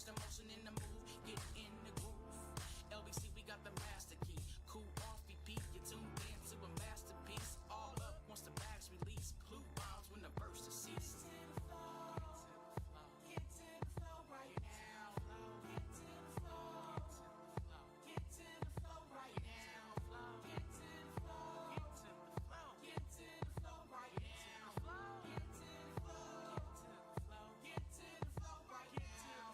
the motion in the move, get in the groove. LBC, we got the master key. Cool off, beat, you tuned in to a masterpiece. All up once the bags release. Blue bombs when the verse is ceased. Get to the flow, get to the flow right now. Get to the flow, get to the flow right now. Get to the flow, get to the flow, get to the flow right now. Get to the flow, get to the flow, get to the flow right now.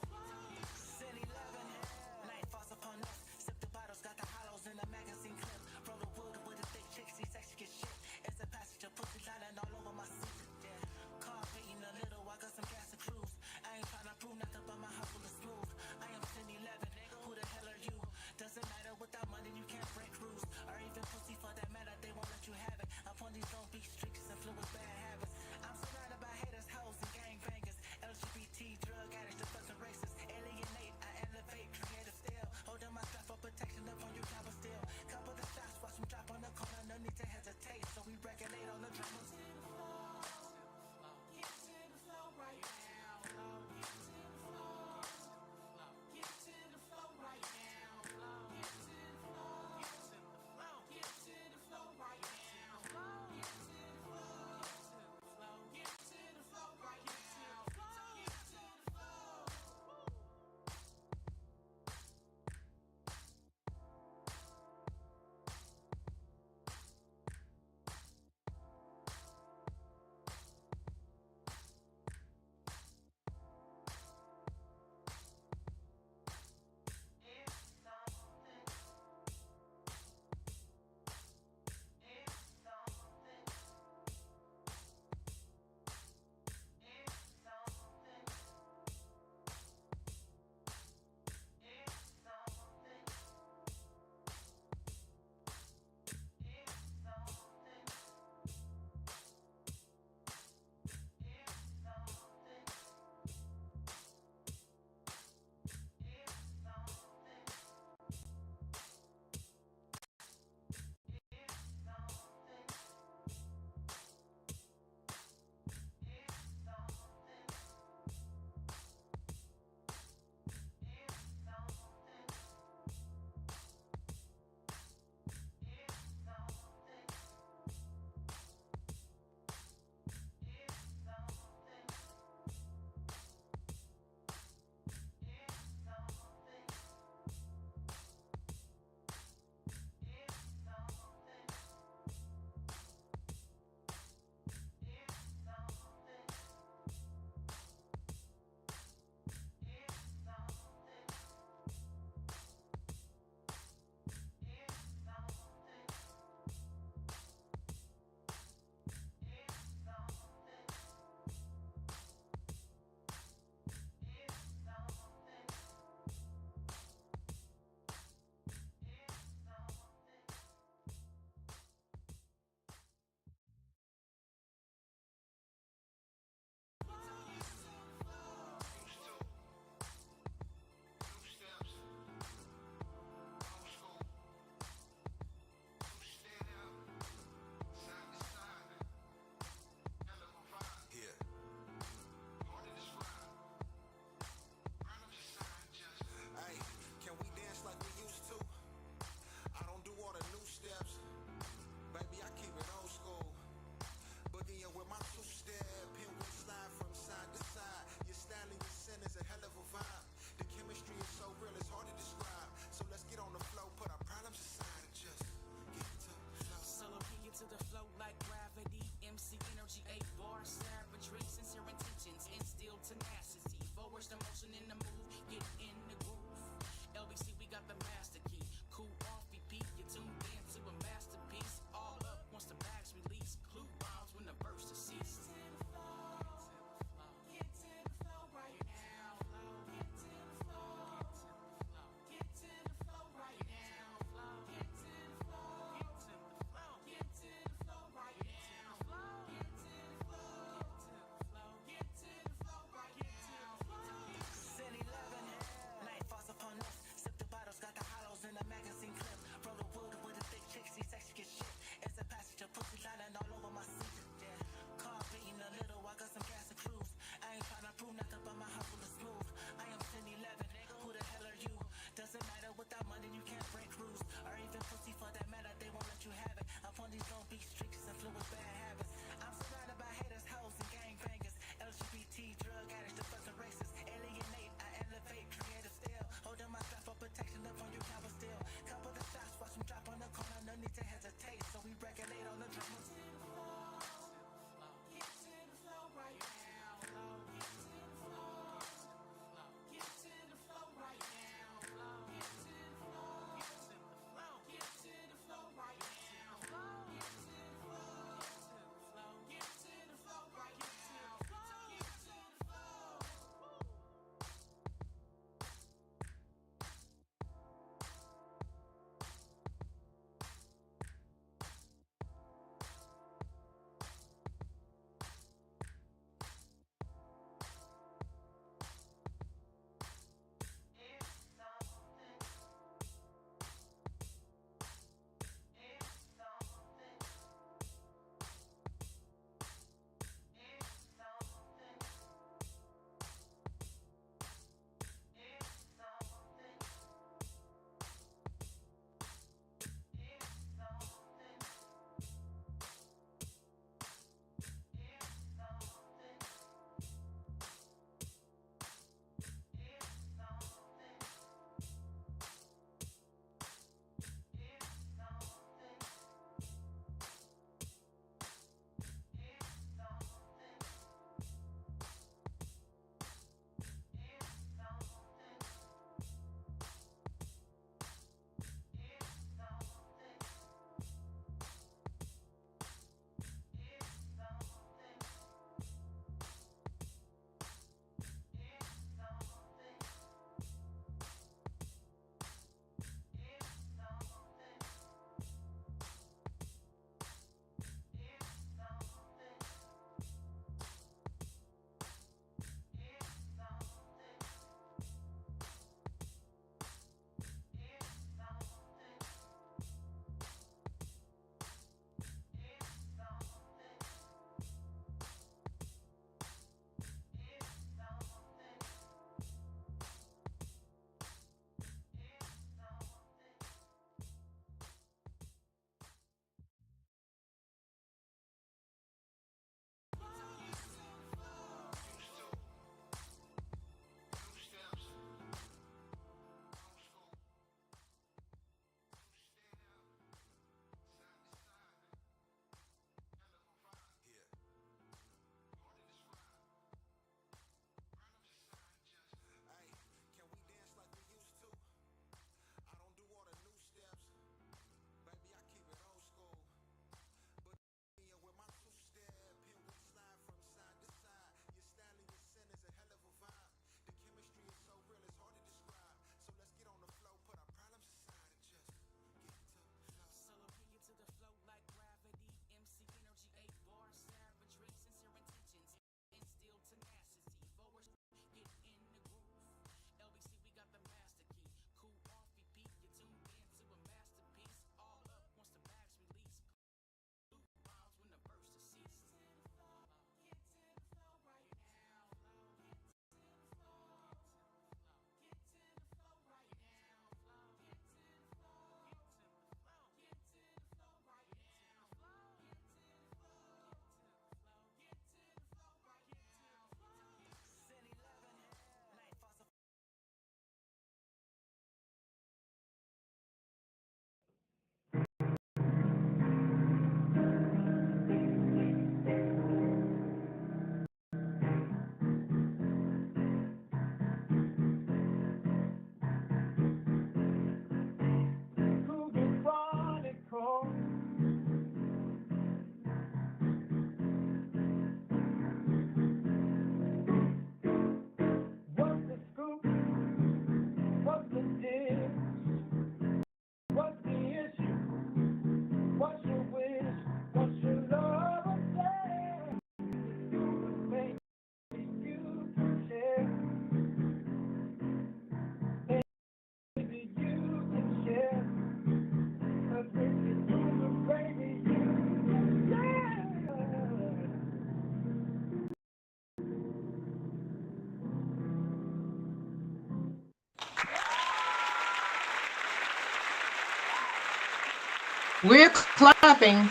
We're clapping.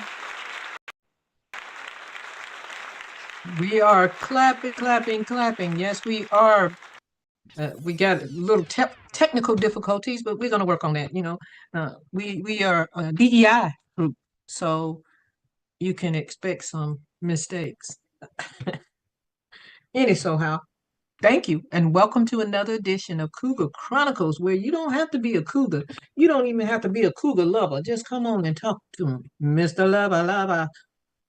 We are clapping, clapping, clapping. Yes, we are. We got a little technical difficulties, but we're going to work on that. We are a DEI group, so you can expect some mistakes. Anyhow, thank you, and welcome to another edition of Cougar Chronicles, where you don't have to be a cougar. You don't even have to be a cougar lover. Just come on and talk to me, Mr. Lover, Lover.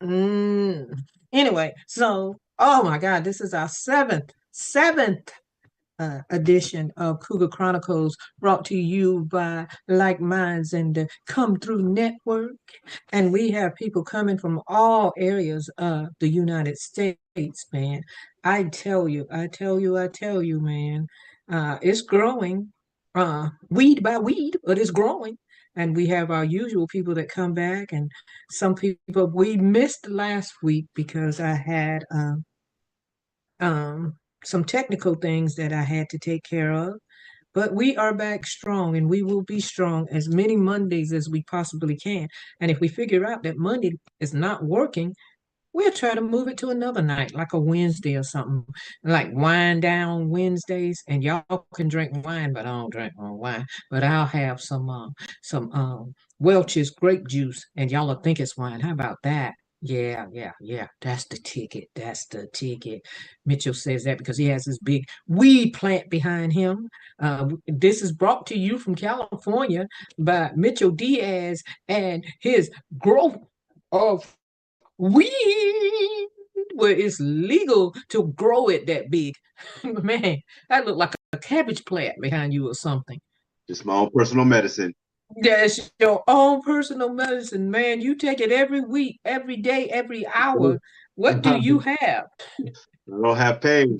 Mm. Anyway, so oh my God, this is our seventh edition of Cougar Chronicles, brought to you by Like Minds and the Come Through Network. And we have people coming from all areas of the United States, man. I tell you, man. It's growing, weed by weed, but it's growing. And we have our usual people that come back, and some people we missed last week because I had um, some technical things that I had to take care of. But we are back strong, and we will be strong as many Mondays as we possibly can. And if we figure out that Monday is not working, we'll try to move it to another night, like a Wednesday or something, like wine down Wednesdays. And y'all can drink wine, but I don't drink no wine. But I'll have some Welch's grape juice, and y'all will think it's wine. How about that? Yeah, yeah, yeah. That's the ticket. That's the ticket. Mitchell says that because he has this big weed plant behind him. This is brought to you from California by Mitchell Diaz and his growth of weed where it's legal to grow it that big. Man, that looked like a cabbage plant behind you or something. Just my own personal medicine. That's your own personal medicine, man. You take it every week, every day, every hour. What do I you have don't have pain.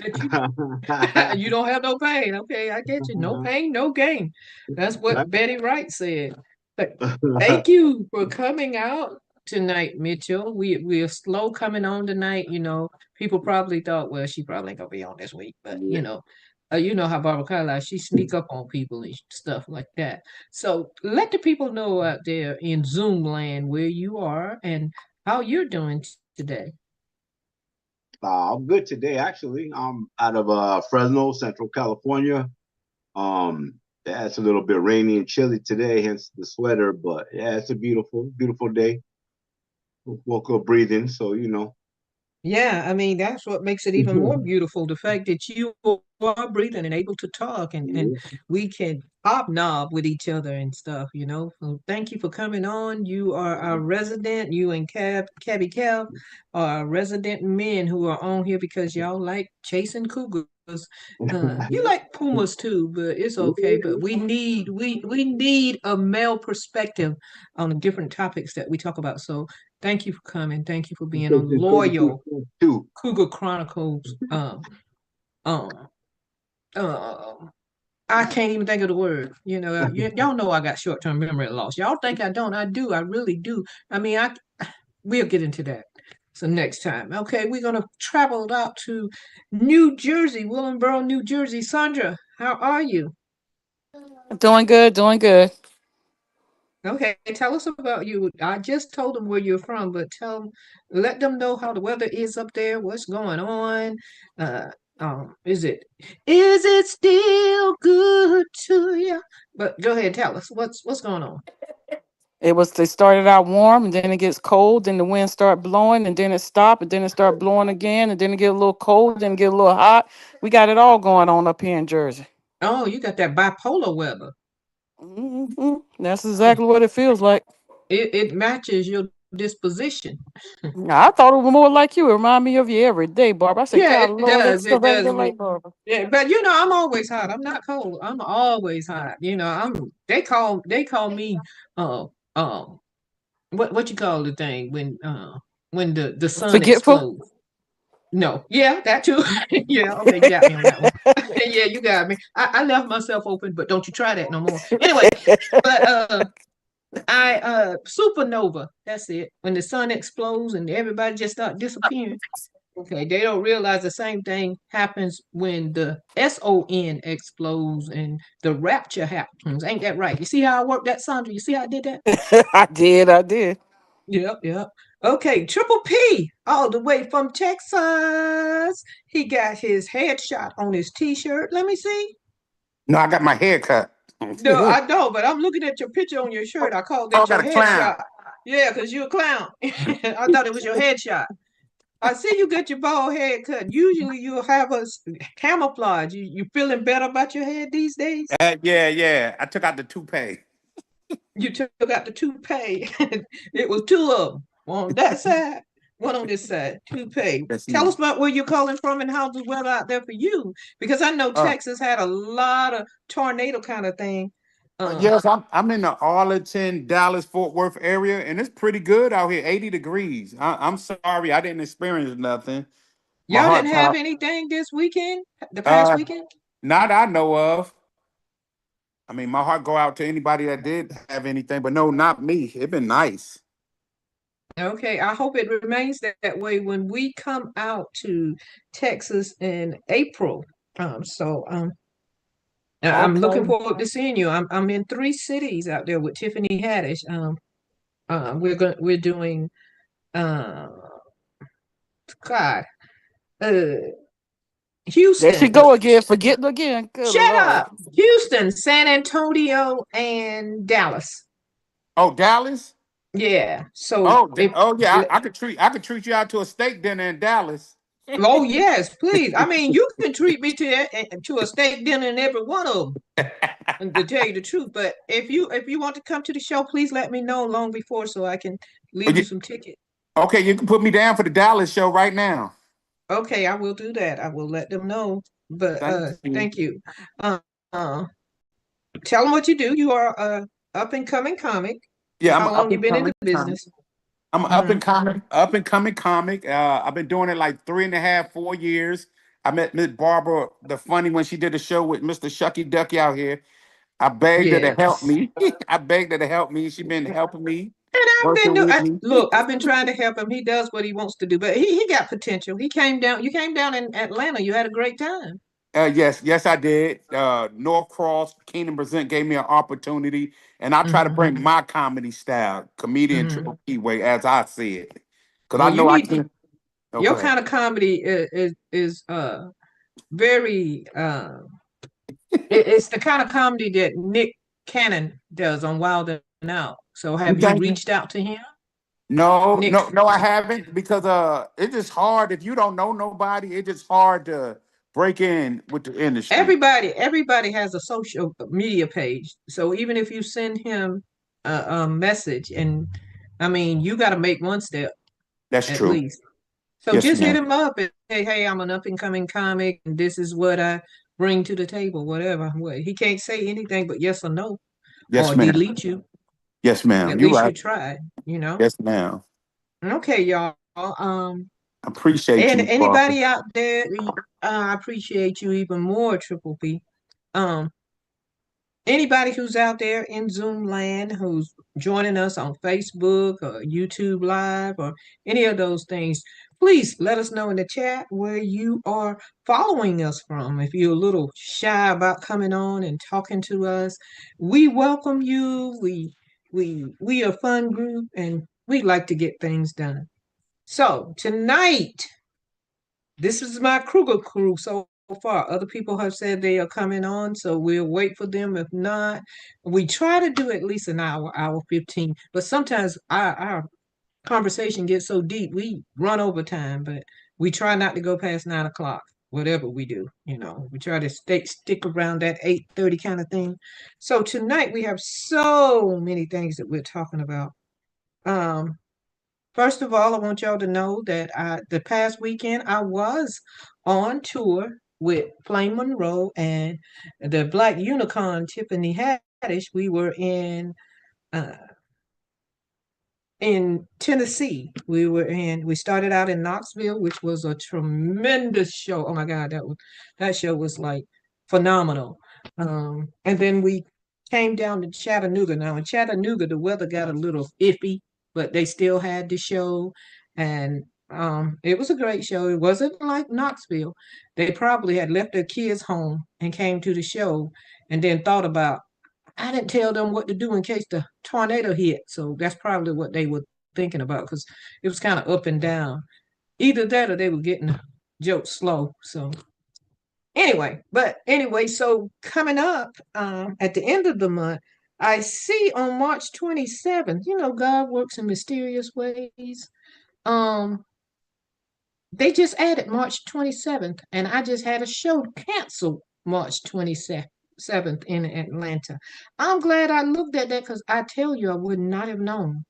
that you don't have no pain? Okay, I get you. No pain, no gain. That's what Betty Wright said. But thank you for coming out tonight, Mitchell. We're slow coming on tonight. People probably thought, well, she probably ain't gonna be on this week, but Yeah. you know how Barbara Carlyles, she sneak up on people and stuff like that. So let the people know out there in Zoom land where you are and how you're doing today. I'm good today, actually. I'm out of Fresno, Central California. Yeah, it's a little bit rainy and chilly today, hence the sweater. But yeah, it's a beautiful, beautiful day. Woke up breathing, so Yeah, I mean, that's what makes it even more beautiful. The fact that you are breathing and able to talk and Yeah. we can hobnob with each other and stuff. So thank you for coming on. You are our resident, you and Cabby Cal are resident men who are on here because y'all like chasing cougars. You like pumas too, but it's okay. But we need a male perspective on the different topics that we talk about. So thank you for coming. Thank you for being a loyal Too. Cougar Chronicles. Um, um, I can't even think of the word. Y'all know I got short-term memory loss. Y'all think I don't? I do. I really do. I mean, we'll get into that. So next time, okay, we're gonna travel out to New Jersey, Willingboro, New Jersey. Sandra, how are you? Doing good, doing good. Okay, tell us about you. I just told them where you're from, but let them know how the weather is up there, what's going on. Uh, is it still good to you? But go ahead, tell us what's going on. They started out warm and then it gets cold, then the wind start blowing and then it stop and then it start blowing again and then it get a little cold, then it get a little hot. We got it all going on up here in Jersey. Oh, you got that bipolar weather. That's exactly what it feels like. It matches your disposition. I thought it was more like you. It remind me of you every day, Barbara. I said, Yeah, God, it Lord, it's does. so It regular does. like Barbara. Yeah, but I'm always hot. I'm not cold. I'm always hot. They call me uh um what you call the thing when the sun Forgetful. explodes. No, yeah, that too. Yeah, okay, you got me on that one. Yeah, you got me. I left myself open, but don't you try that no more. Anyway, but I supernova. That's it. When the sun explodes and everybody just start disappearing. Okay, they don't realize the same thing happens when the SON explodes and the rapture happens. Ain't that right? You see how I worked that, Sandra? You see how I did that? I did. Yep, yep. Okay, Triple P, all the way from Texas. He got his headshot on his t-shirt. Let me see. No, I got my hair cut. No, Oh, I know, but I'm looking at your picture on your shirt. I called I that got your a clown. headshot. Yeah, because you're a clown. I thought it was your headshot. I see you get your bald head cut. Usually you'll have us camouflage. You feeling better about your head these days? Yeah, yeah. I took out the toupee. You took out the toupee. It was two of them. One on that side, one on this side. Toupee. Let's Tell see. us about where you're calling from and how's the weather out there for you. Because I know Uh, Texas had a lot of tornado kind of thing. Uh, yes, I'm in the Arlington, Dallas, Fort Worth area, and it's pretty good out here. 80 degrees. I'm sorry, I didn't experience nothing. My y'all heart didn't have top. anything this weekend, the past Uh, weekend? not I know of. I mean, my heart go out to anybody that did have anything, but no, not me. It been nice. Okay, I hope it remains that way when we come out to Texas in April. I'm looking Okay. forward to seeing you. I'm in three cities out there with Tiffany Haddish. We're doing uh God uh There she Houston. go again, forgetting again. Good Shut Lord. up. Houston, San Antonio, and Dallas. Oh, Dallas. Yeah. So Oh, if oh yeah. I could treat you out to a steak dinner in Dallas. oh yes, please. I mean, you can treat me to a steak dinner in every one of them. And to tell you the truth, but if you want to come to the show, please let me know long before so I can leave you some tickets. Okay, you can put me down for the Dallas show right now. Okay, I will do that. I will let them know. But Thank you. thank you. Uh, uh tell them what you do. You are a up and coming comic. Yeah, I'm How an long up you and been in coming the comic. business? I'm an Hmm. up and coming comic. I've been doing it like 3.5, 4 years. I met Miss Barbara the funny when she did a show with Mr. Shucky Ducky out here. I begged her to help Yes. me. I begged her to help me. She been helping me, And I've been working doing with me. look, I've been trying to help him. He does what he wants to do, but he got potential. He came down, you came down in Atlanta. You had a great time. Yes, yes, I did. North Cross Kingdom Present gave me an opportunity, and I try to Hmm. bring my comedy style, comedian Hmm. triple P way, as I see it, because Well, I you know I need can. Oh, go your ahead. kind of comedy is very it's the kind of comedy that Nick Cannon does on Wild and Out. So have you Thank you. reached out to him? No, Nick, no, no, I haven't because it's just hard if you don't know nobody. It's just hard to break in with the industry. everybody has a social media page. So even if you send him a message, and I mean, you got to make one step That's at true. least. So Yes, just hit ma'am. him up and say, "Hey, I'm an up and coming comic, and this is what I bring to the table." Whatever. Well, he can't say anything but yes or no, Yes, or ma'am. delete you. Yes, ma'am. At You're least you right. tried, you know. Yes, ma'am. Okay, y'all. Appreciate And you, Barbara. anybody out there, I appreciate you even more, Triple P. Um, anybody who's out there in Zoom land who's joining us on Facebook or YouTube Live or any of those things, please let us know in the chat where you are following us from. If you're a little shy about coming on and talking to us, we welcome you. We are a fun group and we like to get things done. So tonight, this is my Cougar crew so far. Other people have said they are coming on, so we'll wait for them. If not, we try to do at least an hour, hour 15. But sometimes our conversation gets so deep, we run over time, but we try not to go past 9 o'clock, whatever we do. We try to stick around that 8:30 kind of thing. So tonight we have so many things that we're talking about. Um, First of all, I want y'all to know that the past weekend I was on tour with Flame Monroe and the Black Unicorn Tiffany Haddish. We were uh, in Tennessee. We started out in Knoxville, which was a tremendous show. Oh my God, that show was like phenomenal. And then we came down to Chattanooga. Now in Chattanooga, the weather got a little iffy, but they still had the show. And It was a great show. It wasn't like Knoxville. They probably had left their kids home and came to the show and then thought about, I didn't tell them what to do in case the tornado hit. So that's probably what they were thinking about because it was kind of up and down. Either that or they were getting the jokes slow. So anyway, so coming up at the end of the month, I see on March 27th, God works in mysterious ways. Um, they just added March 27th, and I just had a show canceled March 27th in Atlanta. I'm glad I looked at that because I tell you, I would not have known.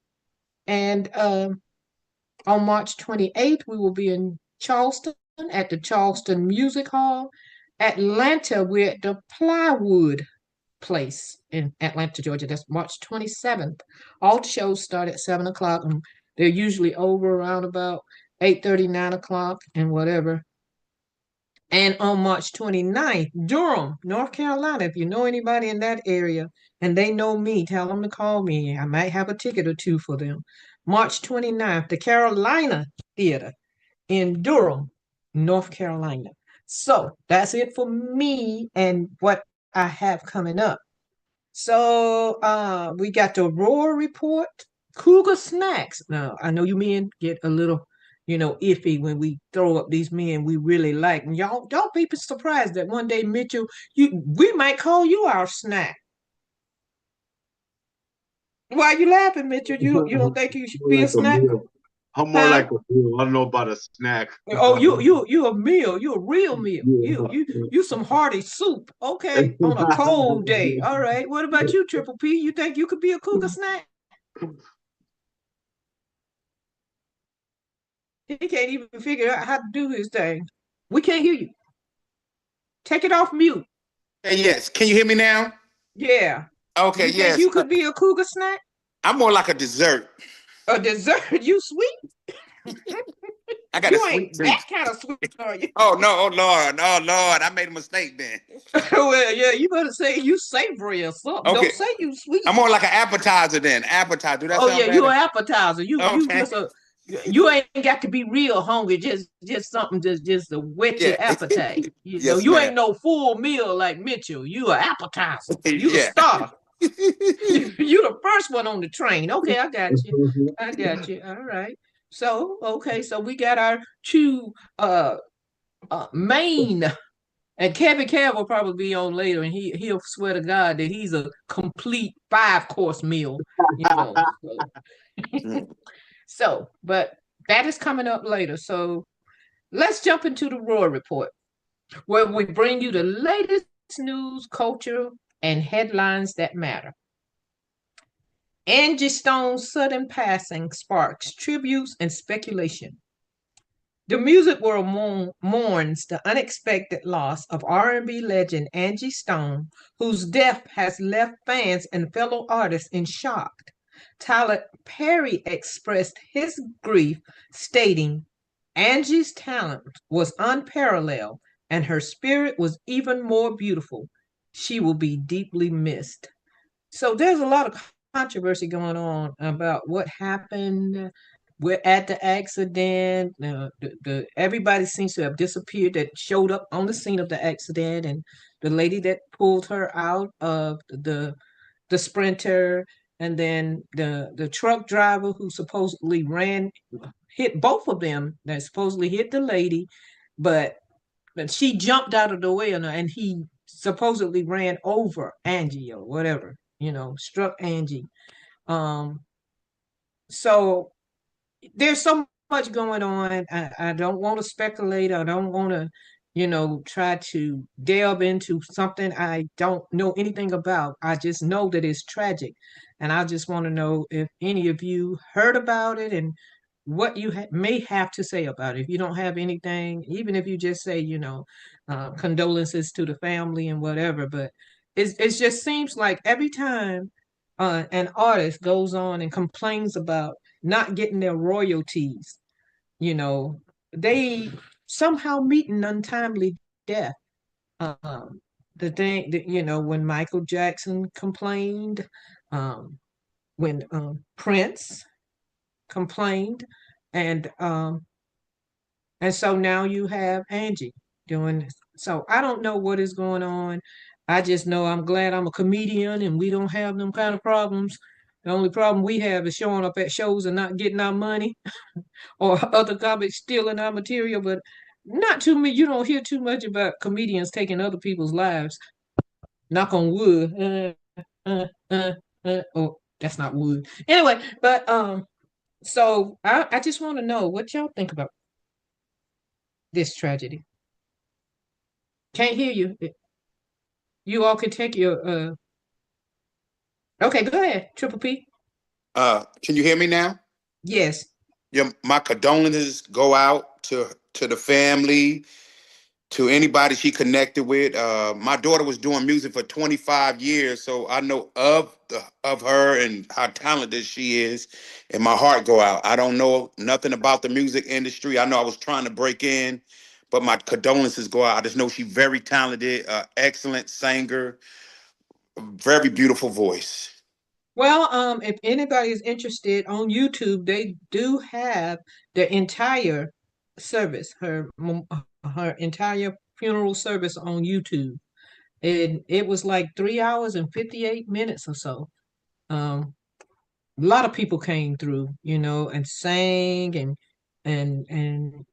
And on March 28th, we will be in Charleston at the Charleston Music Hall. Atlanta, we're at the Plywood Place in Atlanta, Georgia. That's March 27th. All shows start at 7 o'clock, and they're usually over around about 8:30, 9 o'clock, and whatever. And on March 29th, Durham, North Carolina, if you know anybody in that area and they know me, tell them to call me. I might have a ticket or two for them. March 29th, the Carolina Theater in Durham, North Carolina. So that's it for me and what I have coming up. So we got the Roar Report, Cougar Snacks. Now I know you men get a little, iffy when we throw up these men we really like. And y'all don't be surprised that one day, Mitchell, we might call you our snack. Why are you laughing, Mitchell? You don't think you should More be a like a snack? meal. I'm more Huh? like a meal. I don't know about a snack. Oh, you a meal. You a real meal. You Yeah. you you some hearty soup. Okay, on a cold day. All right. What about you, Triple P? You think you could be a cougar snack? He can't even figure out how to do his thing. We can't hear you. Take it off mute. Hey, yes. Can you hear me now? Yeah. Okay, You think yes. you could be a cougar snack? I'm more like a dessert. A dessert? You sweet? I got a You sweet ain't that tooth. kind of sweet, are you? Oh no, oh Lord, I made a mistake then. Well, yeah, you better say you savory or something. Okay, Don't say you sweet. I'm more like an appetizer then. Appetizer. Do that Oh yeah, sound you better? an appetizer. You Okay. just you ain't got to be real hungry. Just something just to whet Yeah. your appetite. Yes, You ain't ma'am. no full meal like Mitchell. You an appetizer. You the Yeah. starter. You the first one on the train. Okay, I got you. I got you. All right. So okay, so we got our two main, and Kevin Cav will probably be on later, and he'll swear to God that he's a complete 5-course meal. So, but that is coming up later. So let's jump into the Roar Report, where we bring you the latest news, culture, and headlines that matter. Angie Stone's sudden passing sparks tributes and speculation. The music world mourns the unexpected loss of R&B legend Angie Stone, whose death has left fans and fellow artists in shock. Tyler Perry expressed his grief, stating, Angie's talent was unparalleled and her spirit was even more beautiful. She will be deeply missed. So there's a lot of controversy going on about what happened. We're at the accident. Everybody seems to have disappeared that showed up on the scene of the accident, and the lady that pulled her out of the sprinter, and then the truck driver who supposedly hit both of them. That supposedly hit the lady, but she jumped out of the way, and he supposedly ran over Angie or whatever, struck Angie. Um, so there's so much going on. I don't want to speculate. I don't want to, try to delve into something I don't know anything about. I just know that it's tragic. And I just want to know if any of you heard about it and what you may have to say about it. If you don't have anything, even if you just say, condolences to the family and whatever, but it just seems like every time an artist goes on and complains about not getting their royalties, you know, they somehow meet an untimely death. Um, the thing that, when Michael Jackson complained, when Prince complained, and And so now you have Angie doing this. So I don't know what is going on. I just know I'm glad I'm a comedian and we don't have them kind of problems. The only problem we have is showing up at shows and not getting our money or other comics stealing our material. But not too many. You don't hear too much about comedians taking other people's lives. Knock on wood. Oh, that's not wood. Anyway, but so I just want to know what y'all think about this tragedy. Can't hear you. You all can take your okay, go ahead, Triple P. Can you hear me now? Yes. Yeah, my condolences go out to the family, to anybody she connected with. My daughter was doing music for 25 years, so I know of her and how talented she is, and my heart go out. I don't know nothing about the music industry. I know I was trying to break in, but my condolences go out. I just know she's very talented, excellent singer, very beautiful voice. Well, if anybody is interested on YouTube, they do have the entire service, her entire funeral service on YouTube. And it was like 3 hours and 58 minutes or so. Um, a lot of people came through, and sang and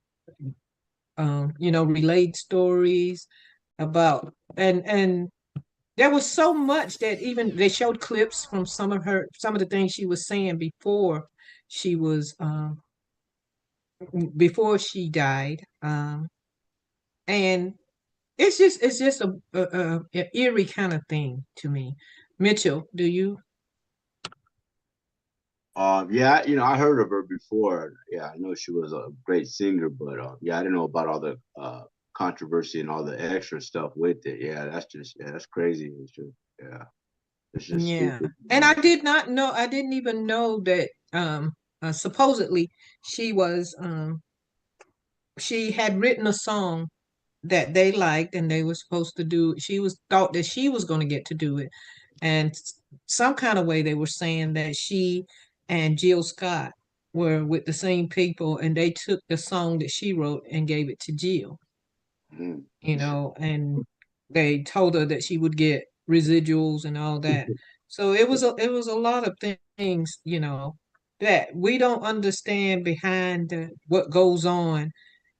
relayed stories about and there was so much that even they showed clips from some of the things she was saying she was before she died, and it's just a eerie kind of thing to me. Mitchell, do you? Yeah, I heard of her before. Yeah, I know she was a great singer, but yeah, I didn't know about all the controversy and all the extra stuff with it. Yeah, that's crazy. It's just Yeah, stupid. and I didn't even know that supposedly she was she had written a song that they liked and they were supposed to do. She was thought that she was going to get to do it, and some kind of way they were saying that she and Jill Scott were with the same people and they took the song that she wrote and gave it to Jill, Mhm. and they told her that she would get residuals and all that. So it was a lot of things, that we don't understand behind what goes on,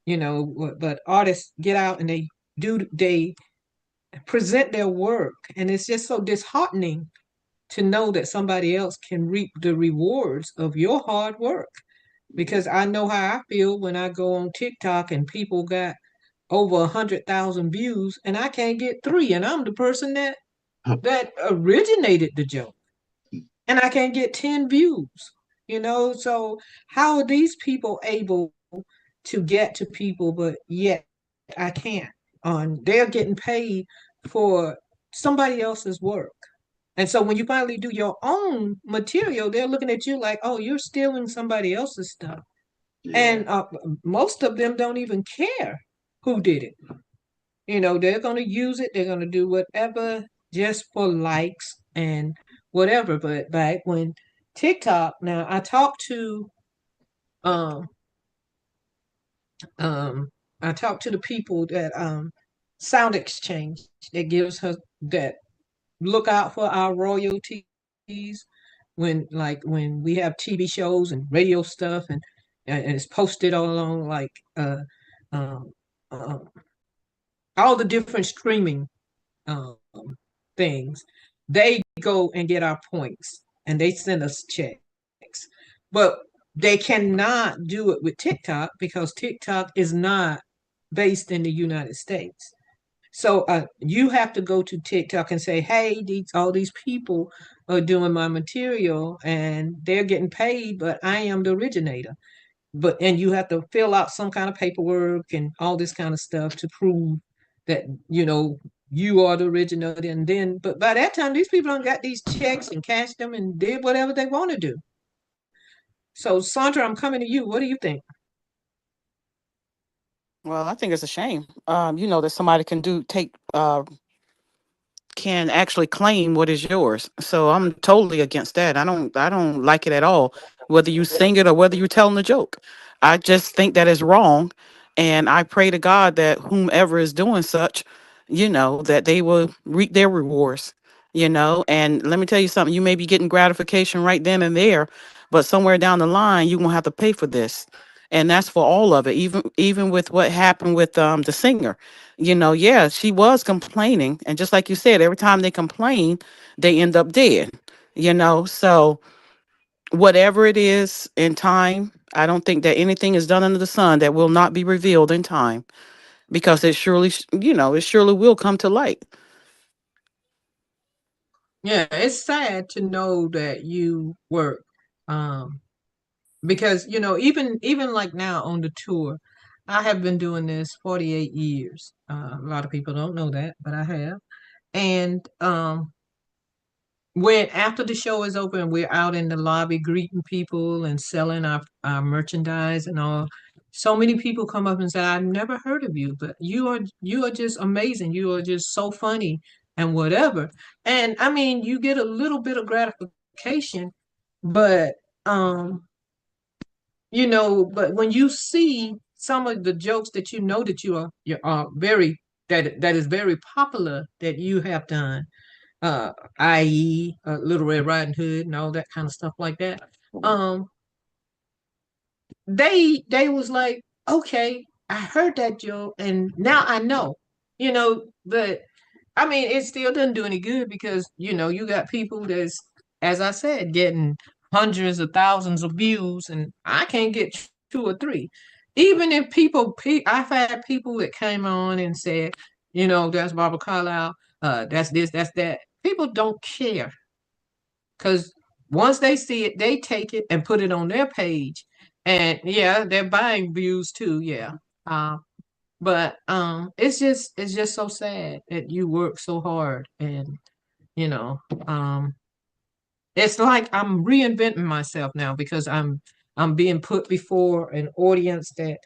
but artists get out and they present their work, and it's just so disheartening to know that somebody else can reap the rewards of your hard work, because I know how I feel when I go on TikTok and people got over 100,000 views and I can't get three, and I'm the person that originated the joke, and I can't get 10 views. So how are these people able to get to people, but yet I can't? They're getting paid for somebody else's work. And so when you finally do your own material, they're looking at you like, oh, you're stealing somebody else's stuff. Yeah. And most of them don't even care who did it. They're going to use it, they're going to do whatever just for likes and whatever. But back when TikTok, now um, um, I talked to the people that Sound Exchange that gives her that look out for our royalties when we have TV shows and radio stuff, and it's posted all along, like um, um, all the different streaming um, things. They go and get our points and they send us checks, but they cannot do it with TikTok because TikTok is not based in the United States. So you have to go to TikTok and say, "Hey, all these people are doing my material and they're getting paid, but I am the originator." And you have to fill out some kind of paperwork and all this kind of stuff to prove that you are the originator. And then, but by that time, these people don't got these checks and cashed them and did whatever they want to do. So, Sandra, I'm coming to you. What do you think? Well, I think it's a shame. That somebody can actually claim what is yours. So I'm totally against that. I don't like it at all. Whether you sing it or whether you're telling a joke, I just think that is wrong. And I pray to God that whomever is doing such, that they will reap their rewards, And let me tell you something, you may be getting gratification right then and there, but somewhere down the line, you're gonna have to pay for this. And that's for all of it, even with what happened with the singer. Yeah, she was complaining. And just like you said, every time they complain, they end up dead. So whatever it is in time, I don't think that anything is done under the sun that will not be revealed in time, because it surely, it surely will come to light. Yeah, it's sad to know that you work. Um, because even like now on the tour, I have been doing this 48 years. A lot of people don't know that, but I have. And when after the show is over and we're out in the lobby greeting people and selling our merchandise and all, so many people come up and say, I've never heard of you, but you are just amazing. You are just so funny and whatever. And I mean, you get a little bit of gratification, but um but when you see some of the jokes that that you are very that is very popular that you have done, i.e., Little Red Riding Hood and all that kind of stuff like that. Um, they was like, okay, I heard that joke, and now I know, but I mean, it still doesn't do any good because you got people that's, as I said, getting hundreds of thousands of views, and I can't get two or three. Even if I've had people that came on and said, that's Barbara Carlisle, that's this, that's that. People don't care because once they see it, they take it and put it on their page, and yeah, they're buying views too. Yeah, uh, but it's just so sad that you work so hard, and you know, um, it's like I'm reinventing myself now because I'm being put before an audience that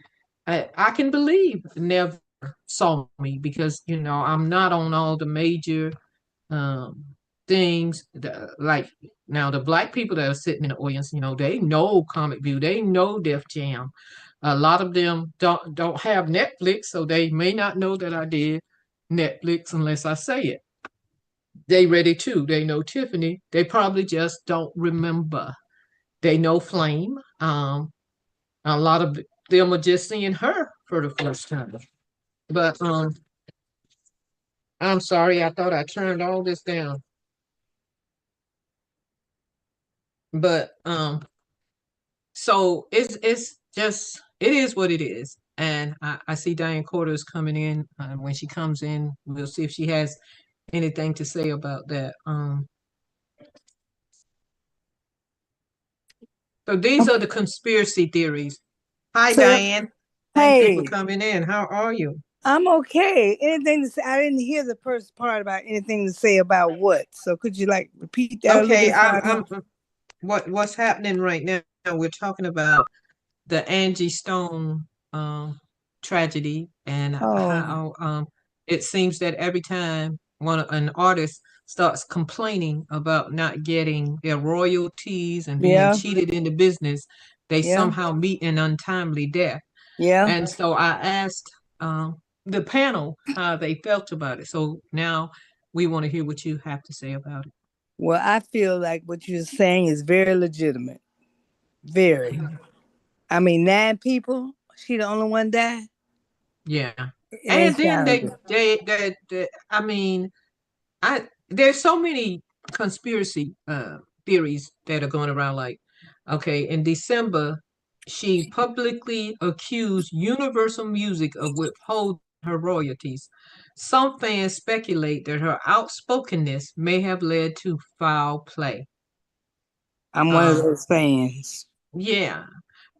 I can believe never saw me because I'm not on all the major um things like now the black people that are sitting in the audience, they know Comic View, they know Def Jam. A lot of them don't have Netflix, so they may not know that I did Netflix unless I say it. They ready too. They know Tiffany. They probably just don't remember. They know Flame. A lot of them are just seeing her for the first time. But I'm sorry, I thought I turned all this down. But so it's just it is what it is. And I see Diane Corder's coming in. When she comes in, we'll see if she has anything to say about that. So these are the conspiracy theories. Hi, So, Diane. Thank you for hey, coming in. How are you? I'm okay. Anything to say? I didn't hear the first part about anything to say about what. So could you like repeat that a little Okay, bit so I know? what's happening right now? We're talking about the Angie Stone tragedy and Oh, how it seems that every time an artist starts complaining about not getting their royalties and being yeah, cheated into business, they yeah, somehow meet an untimely death. yeah. And so I asked the panel how they felt about it. So now we want to hear what you have to say about it. Well, I feel like what you're saying is very legitimate. Very. I mean, 9 people. She the only one died. Yeah. It And ain't then sound good. I mean, there's so many conspiracy theories that are going around. Like, okay, in December, she publicly accused Universal Music of withholding her royalties. Some fans speculate that her outspokenness may have led to foul play. I'm one of Um, those fans. yeah,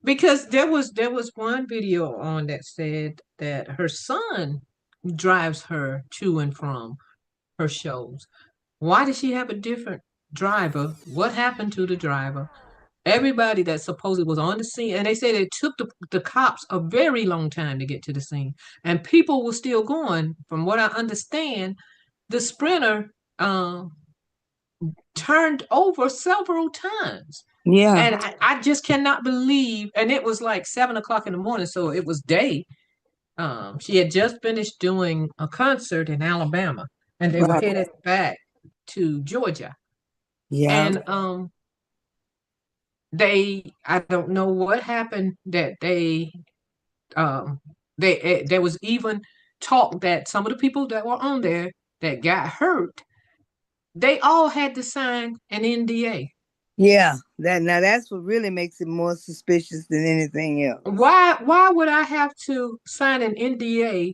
because there was one video on that said that her son drives her to and from her shows. Why does she have a different driver? What happened to the driver? Everybody that supposedly was on the scene, and they said it took the cops a very long time to get to the scene, and people were still going. From what I understand, the sprinter um, turned over several times. Yeah. And I just cannot believe, and it was like 7 o'clock in the morning, so it was day. She had just finished doing a concert in Alabama, and they were Right. headed back to Georgia. Yeah. And I don't know what happened that there was even talk that some of the people that were on there that got hurt, they all had to sign an NDA. Yeah. That's what really makes it more suspicious than anything else. Why would I have to sign an NDA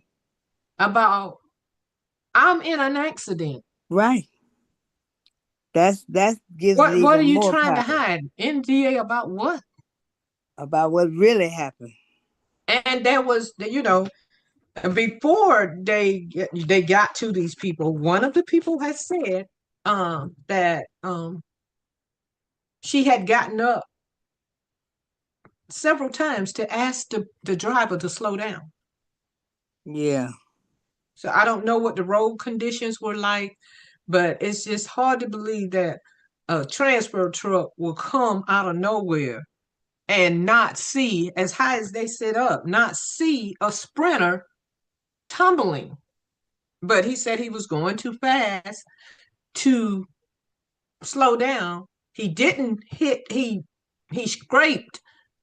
about I'm in an accident? Right. That gives it What are even you more trying to power hide? NDA about what? about what really happened. And there was, before they got to these people, one of the people had said that she had gotten up several times to ask the driver to slow down. Yeah. So I don't know what the road conditions were like, but it's just hard to believe that a transfer truck will come out of nowhere and not see, as high as they sit up, not see a sprinter tumbling. But he said he was going too fast to slow down. He didn't hit, he scraped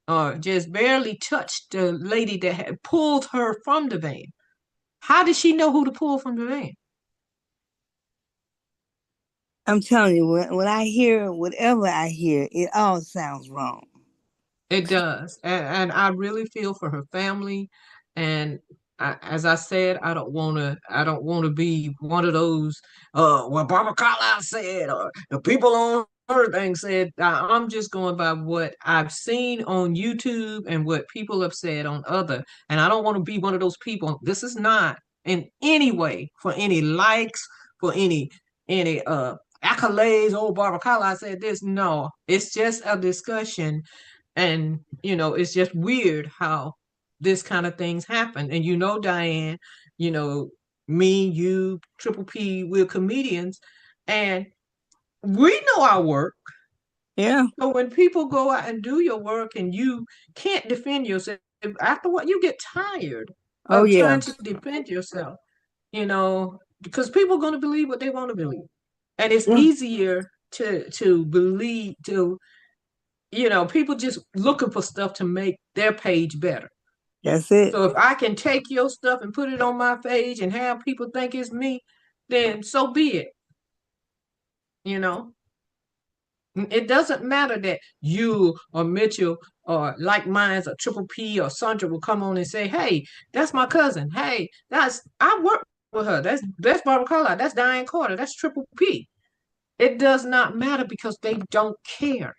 or just barely touched the lady that had pulled her from the van. How did she know who to pull from the van? I'm telling you, when I hear whatever I hear, it all sounds wrong. It does, and I really feel for her family. And as I said, I don't want to. I don't want to be one of those. What Barbara Carlyles said, or the people on her thing said. I'm just going by what I've seen on YouTube and what people have said on other. And I don't want to be one of those people. This is not in any way for any likes, for any accolades. Oh, Barbara Carlyles said this. No, it's just a discussion, and it's just weird how this kind of things happen. And Diane, you know me, you, Triple P, we're comedians, and we know our work. Yeah. So when people go out and do your work and you can't defend yourself, after what, you get tired Oh of yeah. trying to defend yourself, because people are going to believe what they want to believe. And it's Yeah. easier to believe, people just looking for stuff to make their page better. That's it. So if I can take your stuff and put it on my page and have people think it's me, then so be it. You know, it doesn't matter that you or Mitchell or like mine's or Triple P or Sandra will come on and say, "Hey, that's my cousin. Hey, I work with her. That's Barbara Carlisle. That's Diane Carter. That's Triple P." It does not matter because they don't care.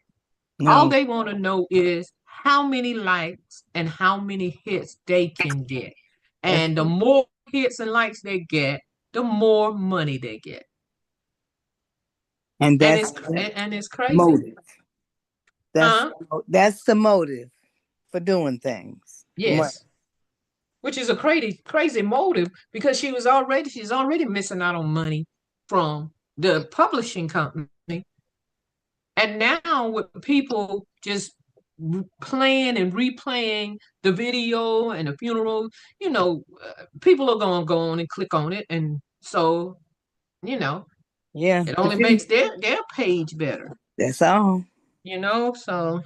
All No. they want to know is how many likes and how many hits they can get. That's And the it. more hits and likes they get, the more money they get. And And that's it's the and it's crazy. motive. That's Huh? that's the motive for doing things. Money. Yes. Which is a crazy motive because she's already missing out on money from the publishing company. And now with people just playing and replaying the video and the funeral, people are going to go on and click on it. And so, you know, Yeah. it But only makes their page better, that's all. So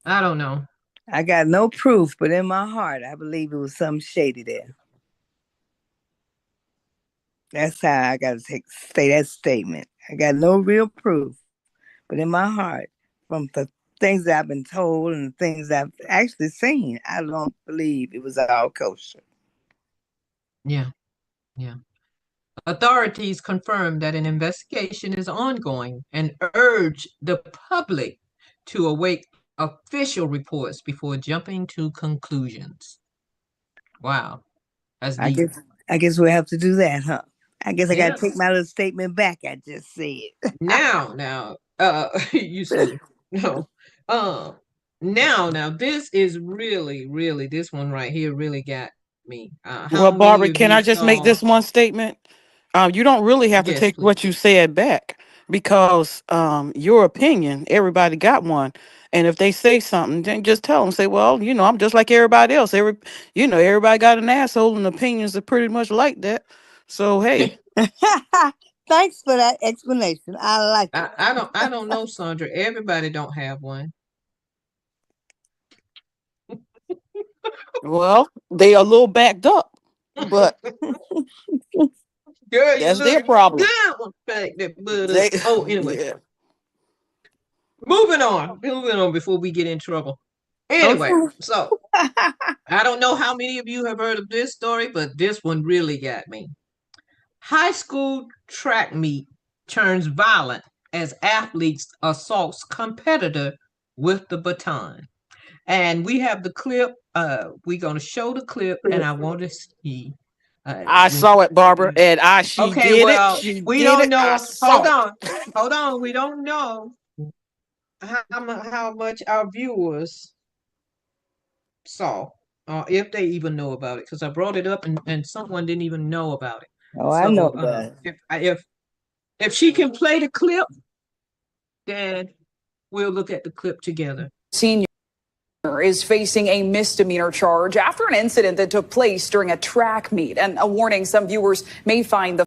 I don't know. I got no proof, but in my heart, I believe it was something shady there. That's how I got to say that statement. I got no real proof, but in my heart, from the things that I've been told and the things I've actually seen, I don't believe it was all kosher. Yeah. Yeah. Authorities confirmed that an investigation is ongoing and urge the public to await official reports before jumping to conclusions. Wow, that's I deep. guess I guess we'll have to do that, huh? I guess I got to take Yes. my little statement back. I just said. Now, you see, no, uh, now, this is really, really, this one right here really got me. How Well, many Barbara, of can you I just make saw? this one statement? You don't really have to Yes, take please. what you said back. because your opinion, everybody got one. And if they say something, then just tell them, say, well, I'm just like everybody else. Everybody got an asshole, and opinions are pretty much like that. So, hey. Thanks for that explanation. I like it. I don't know, Sandra. Everybody don't have one. Well, they are a little backed up, but Girl, you that's their look problem. good with back that butt They, up. Oh, anyway. yeah. Moving on before we get in trouble. Anyway, Okay. so I don't know how many of you have heard of this story, but this one really got me. High school track meet turns violent as athletes assaults competitor with the baton. And we have the clip. We're gonna show the clip, and I want to see. I saw it, Barbara, and she Okay, did it. well, She we did don't it. I know. saw it. Hold on. We don't know how much our viewers saw, or if they even know about it, because I brought it up and someone didn't even know about it. Oh, I know So about it. if she can play the clip, then we'll look at the clip together. Senior is facing a misdemeanor charge after an incident that took place during a track meet. And a warning, some viewers may find the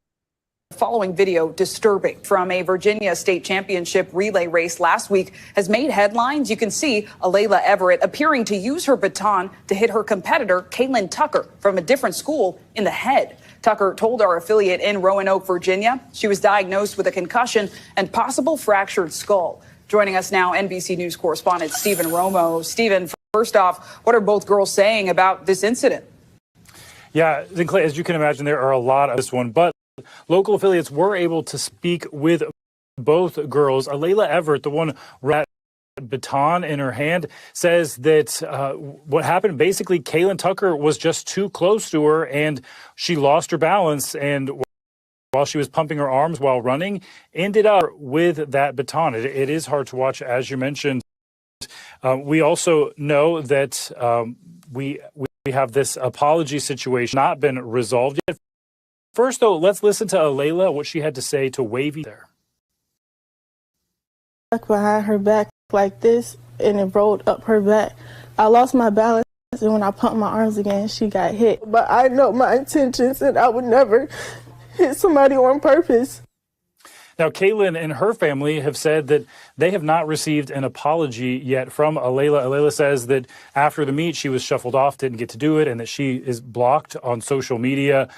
following video disturbing. From a Virginia state championship relay race last week has made headlines. You can see Alayla Everett appearing to use her baton to hit her competitor, Caitlin Tucker, from a different school in the head. Tucker told our affiliate in Roanoke, Virginia, she was diagnosed with a concussion and possible fractured skull. Joining us now, NBC News correspondent Stephen Romo. Stephen, first off, what are both girls saying about this incident? Yeah, Clay, as you can imagine, there are a lot of this one, but local affiliates were able to speak with both girls. Alayla Everett, the one with that baton in her hand, says that what happened, basically, Caitlin Tucker was just too close to her and she lost her balance, and while she was pumping her arms while running, ended up with that baton. It is hard to watch, as you mentioned. We also know that we have this apology situation not been resolved yet. First, though, let's listen to Alayla, what she had to say to Wavy there. Behind her back like this, and it rolled up her back. I lost my balance, and when I pumped my arms again, she got hit. But I know my intentions, and I would never hit somebody on purpose. Now, Caitlin and her family have said that they have not received an apology yet from Alayla. Alayla says that after the meet, she was shuffled off, didn't get to do it, and that she is blocked on social media.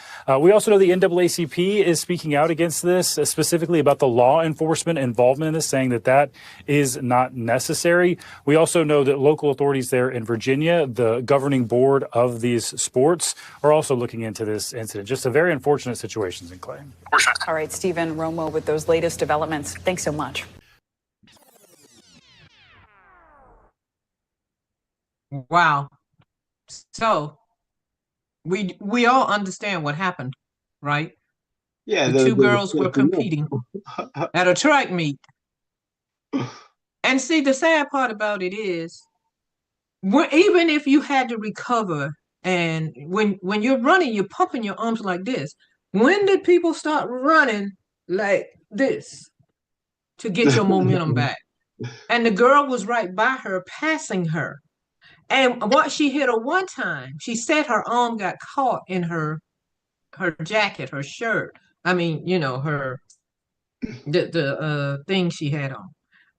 We also know the NAACP is speaking out against this, specifically about the law enforcement involvement in this, saying that that is not necessary. We also know that local authorities there in Virginia, the governing board of these sports, are also looking into this incident. Just a very unfortunate situation, Clay. All right, Stephen Romo with those latest developments. Thanks so much. Wow. So we all understand what happened, right? Yeah, The two girls were competing at a track meet. And see, the sad part about it is, even if you had to recover, and when you're running, you're pumping your arms like this. When did people start running like this to get your momentum back? And the girl was right by her, passing her. And what she hit her one time, she said her arm got caught in her jacket, her shirt. I mean, her the thing she had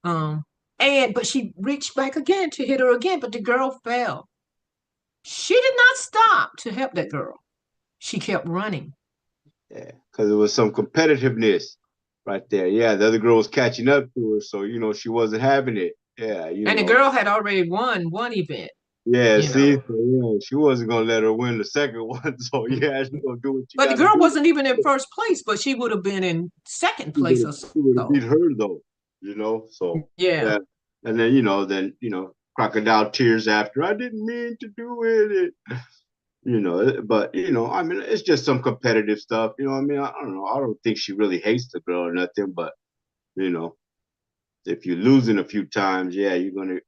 on. But she reached back again to hit her again, but the girl fell. She did not stop to help that girl. She kept running. Yeah, because it was some competitiveness right there. Yeah, the other girl was catching up to her, so she wasn't having it. Yeah, And the girl had already won one event. Yeah, see, so, she wasn't gonna let her win the second one. So yeah, she's gonna do what you. But the girl wasn't even in first place, but she would have been in second place or so. She would have beat her though, So yeah. And then crocodile tears after. I didn't mean to do it. But I mean, it's just some competitive stuff. I mean, I don't know. I don't think she really hates the girl or nothing, but if you're losing a few times, yeah, you're gonna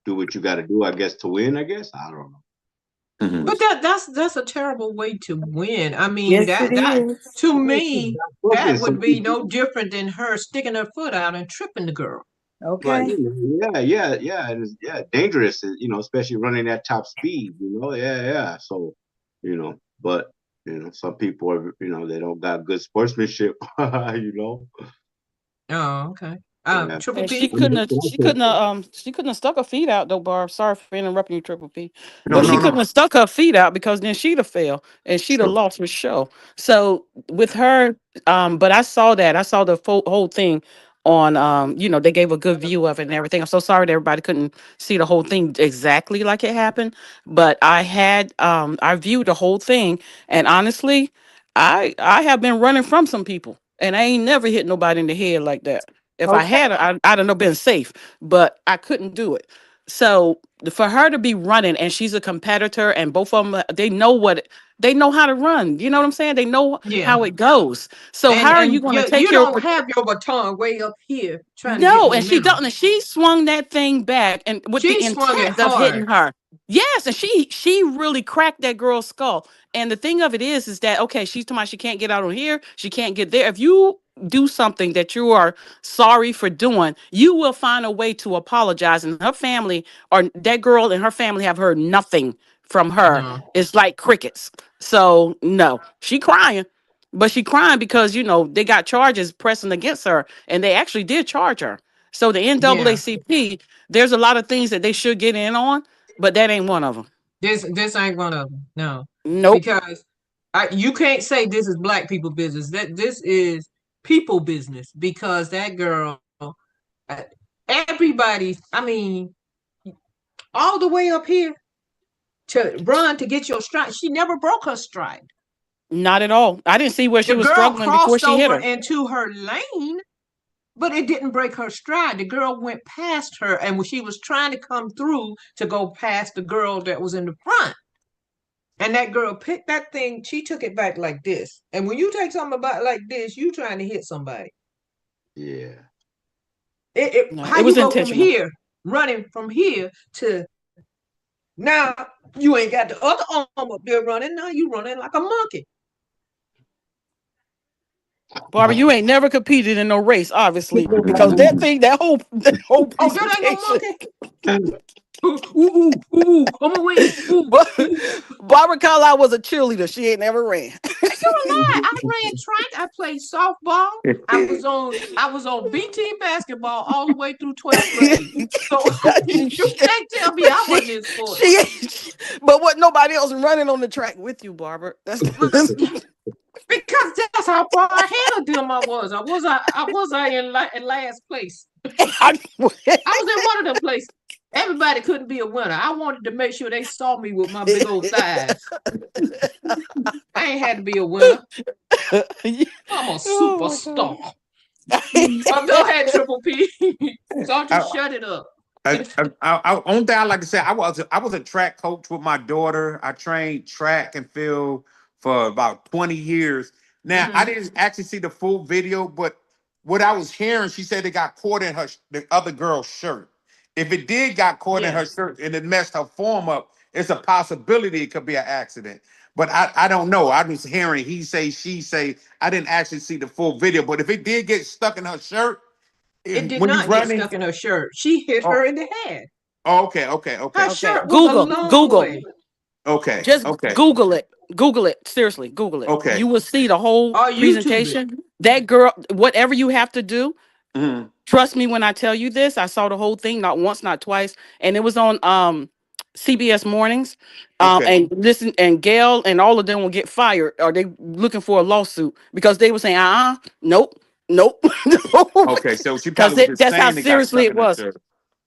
do what you got to do, I guess, to win. I guess I don't know. Mhm. But that's a terrible way to win. I mean, Yes, it that is. to Yeah, me, that focus. Some would be people, no different than her sticking her foot out and tripping the girl. but Okay. yeah, and it's, yeah, dangerous. Especially running at top speed. Yeah. So, but some people are, they don't got good sportsmanship. you know, Oh, okay. yeah. Triple And she P. I mean, couldn't that's have what she I think. couldn't have she couldn't have stuck her feet out though, Barb. Sorry for interrupting you, Triple P. No, But she no, couldn't no. have stuck her feet out because then she'd have failed and she'd have True. lost her show. So with her, but I saw that. I saw the whole thing on they gave a good view of it and everything. I'm so sorry that everybody couldn't see the whole thing exactly like it happened. But I viewed the whole thing, and honestly, I have been running from some people and I ain't never hit nobody in the head like that. If I Okay. had, I'd have not been safe, but I couldn't do it. So for her to be running, and she's a competitor, and both of them, they know how to run. You know what I'm saying? They know Yeah. how it goes. So And how are you and going to you take you your don't have your baton way up here trying to get no, and she momentum. don't. And she swung that thing back, and with the She swung it intent of hard. hitting her. Yes, and she really cracked that girl's skull. And the thing of it is that okay, she's talking about she can't get out on here, she can't get there. If you do something that you are sorry for doing, you will find a way to apologize. And her family, or that girl and her family, have heard nothing from her. No. It's like crickets. So no, she crying. But she crying because they got charges pressing against her, and they actually did charge her. So the Yeah. NAACP, there's a lot of things that they should get in on, but that ain't one of them. This ain't one of them. No. Nope. Because you can't say this is black people business. That this is people business because that girl uh, everybody, I mean, all the way up here to run to get your stride. She never broke her stride. Not at all. I didn't see where she The was girl struggling before crossed she hit over her. into her lane, but it didn't break her stride. The girl went past her, and when she was trying to come through to go past the girl that was in the front, and that girl picked that thing, she took it back like this. And when you take something about like this, you trying to hit somebody. Yeah. No, How it you was go from intentional. here, running from here to now you ain't got the other arm up there running. Now you running like a monkey. Barbara, you ain't never competed in no race, obviously, because that whole Oh, that ain't no presentation. monkey. Ooh, I'm gonna win. But Barbara Carlisle was a cheerleader. She ain't never ran. You lie. I ran track. I played softball. I was on B team basketball all the way through 12th grade. So you can't tell me But I wasn't in sports. but what nobody else running on the track with you, Barbara. That's Because that's how far ahead of them I was. I was in last place. I, I was in one of them places. Everybody couldn't be a winner. I wanted to make sure they saw me with my big old thighs. I ain't had to be a winner. I'm a oh my superstar. god. Go ahead, Triple P. Don't you I, shut it up. only thing I like to say, I was a track coach with my daughter. I trained track and field for about 20 years. Now I Hmm. didn't actually see the full video, but what I was hearing, she said it got caught in the other girl's shirt. If it did got caught in Yeah, her shirt and it messed her form up, it's a possibility it could be an accident. But I don't know. I was hearing he say, she say. I didn't actually see the full video. But if it did get stuck in her shirt, it did when you not get running, stuck in her shirt. She hit her oh, in the head. oh, okay, Her okay. Okay. shirt was a long Google. way. Okay, Just okay, Google it. Google it. Seriously, Google it. okay. You will see the whole Or YouTube it. presentation. That girl, whatever you have to do, Mhm. trust me when I tell you this. I saw the whole thing, not once, not twice, and it was on CBS Mornings. Okay, And listen, and Gail and all of them will get fired. Are they looking for a lawsuit because they were saying, nope, nope, okay. So she because probably was just that's how saying it got seriously stuck it in her was. shirt.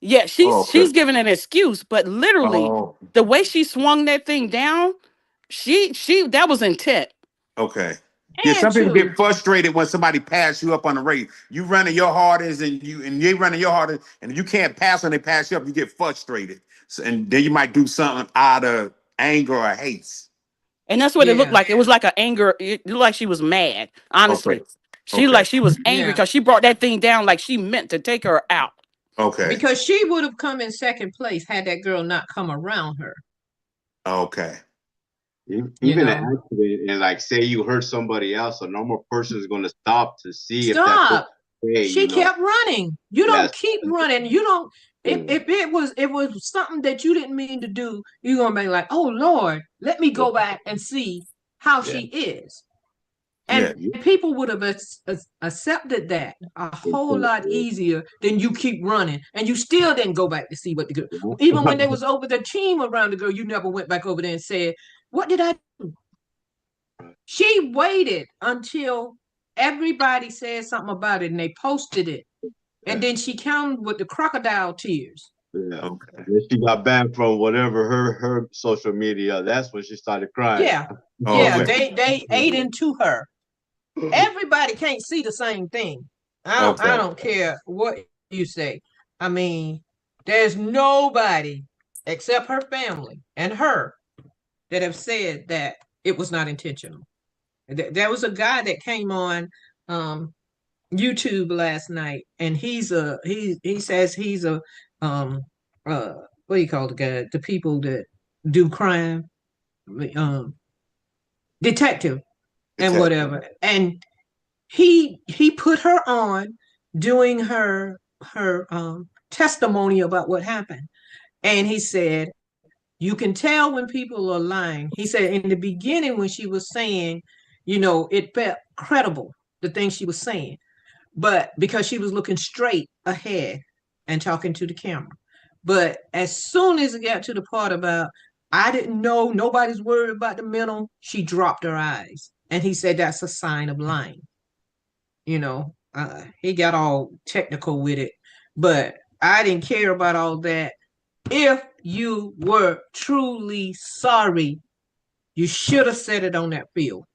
Yeah, Oh, she's okay. giving an excuse, but literally, Oh, the way she swung that thing down, she that was intent. okay. Yeah, And some people two, get frustrated when somebody pass you up on the race. You running your hardest, and they running your hardest, and you can't pass when they pass you up. You get frustrated, so, and then you might do something out of anger or hate. And that's what it looked yeah, like. It was like an anger. It looked like she was mad. Okay, Honestly, she okay, like she was angry yeah. because she brought that thing down like she meant to take her out. okay. Because she would have come in second place had that girl not come around her. Okay. You Even an know, accident, and like say you hurt somebody else, a normal person is going to stop to see if that person, stop. hey, She kept running. You don't that's keep running. You don't. mm, If it was something that you didn't mean to do, you're gonna be like, oh Lord, let me go back and see how yeah, she is. Yeah. And people would have accepted that a whole lot exactly. easier than you keep running. And you still didn't go back to see what the girl, even when they was over the team around the girl, you never went back over there and said, what did I do? She waited until everybody said something about it and they posted it. And Yeah, then she came with the crocodile tears. yeah. Okay. Then she got banned from whatever her social media. That's when she started crying. Yeah. Yeah. Okay. They ate into her. Everybody can't see the same thing. I Okay. don't care what you say. I mean, there's nobody except her family and her that have said that it was not intentional. There was a guy that came on um, YouTube last night, and he says he's a um what do you call the guy? The people that do crime, um detective and Detective. whatever. And he put her on doing her testimony about what happened. And he said, you can tell when people are lying. He said in the beginning when she was saying, it felt credible, the things she was saying, but because she was looking straight ahead and talking to the camera. But as soon as it got to the part about, I didn't know, nobody's worried about the mental, she dropped her eyes. And he said that's a sign of lying. He got all technical with it, but I didn't care about all that. If you were truly sorry, you should have said it on that field.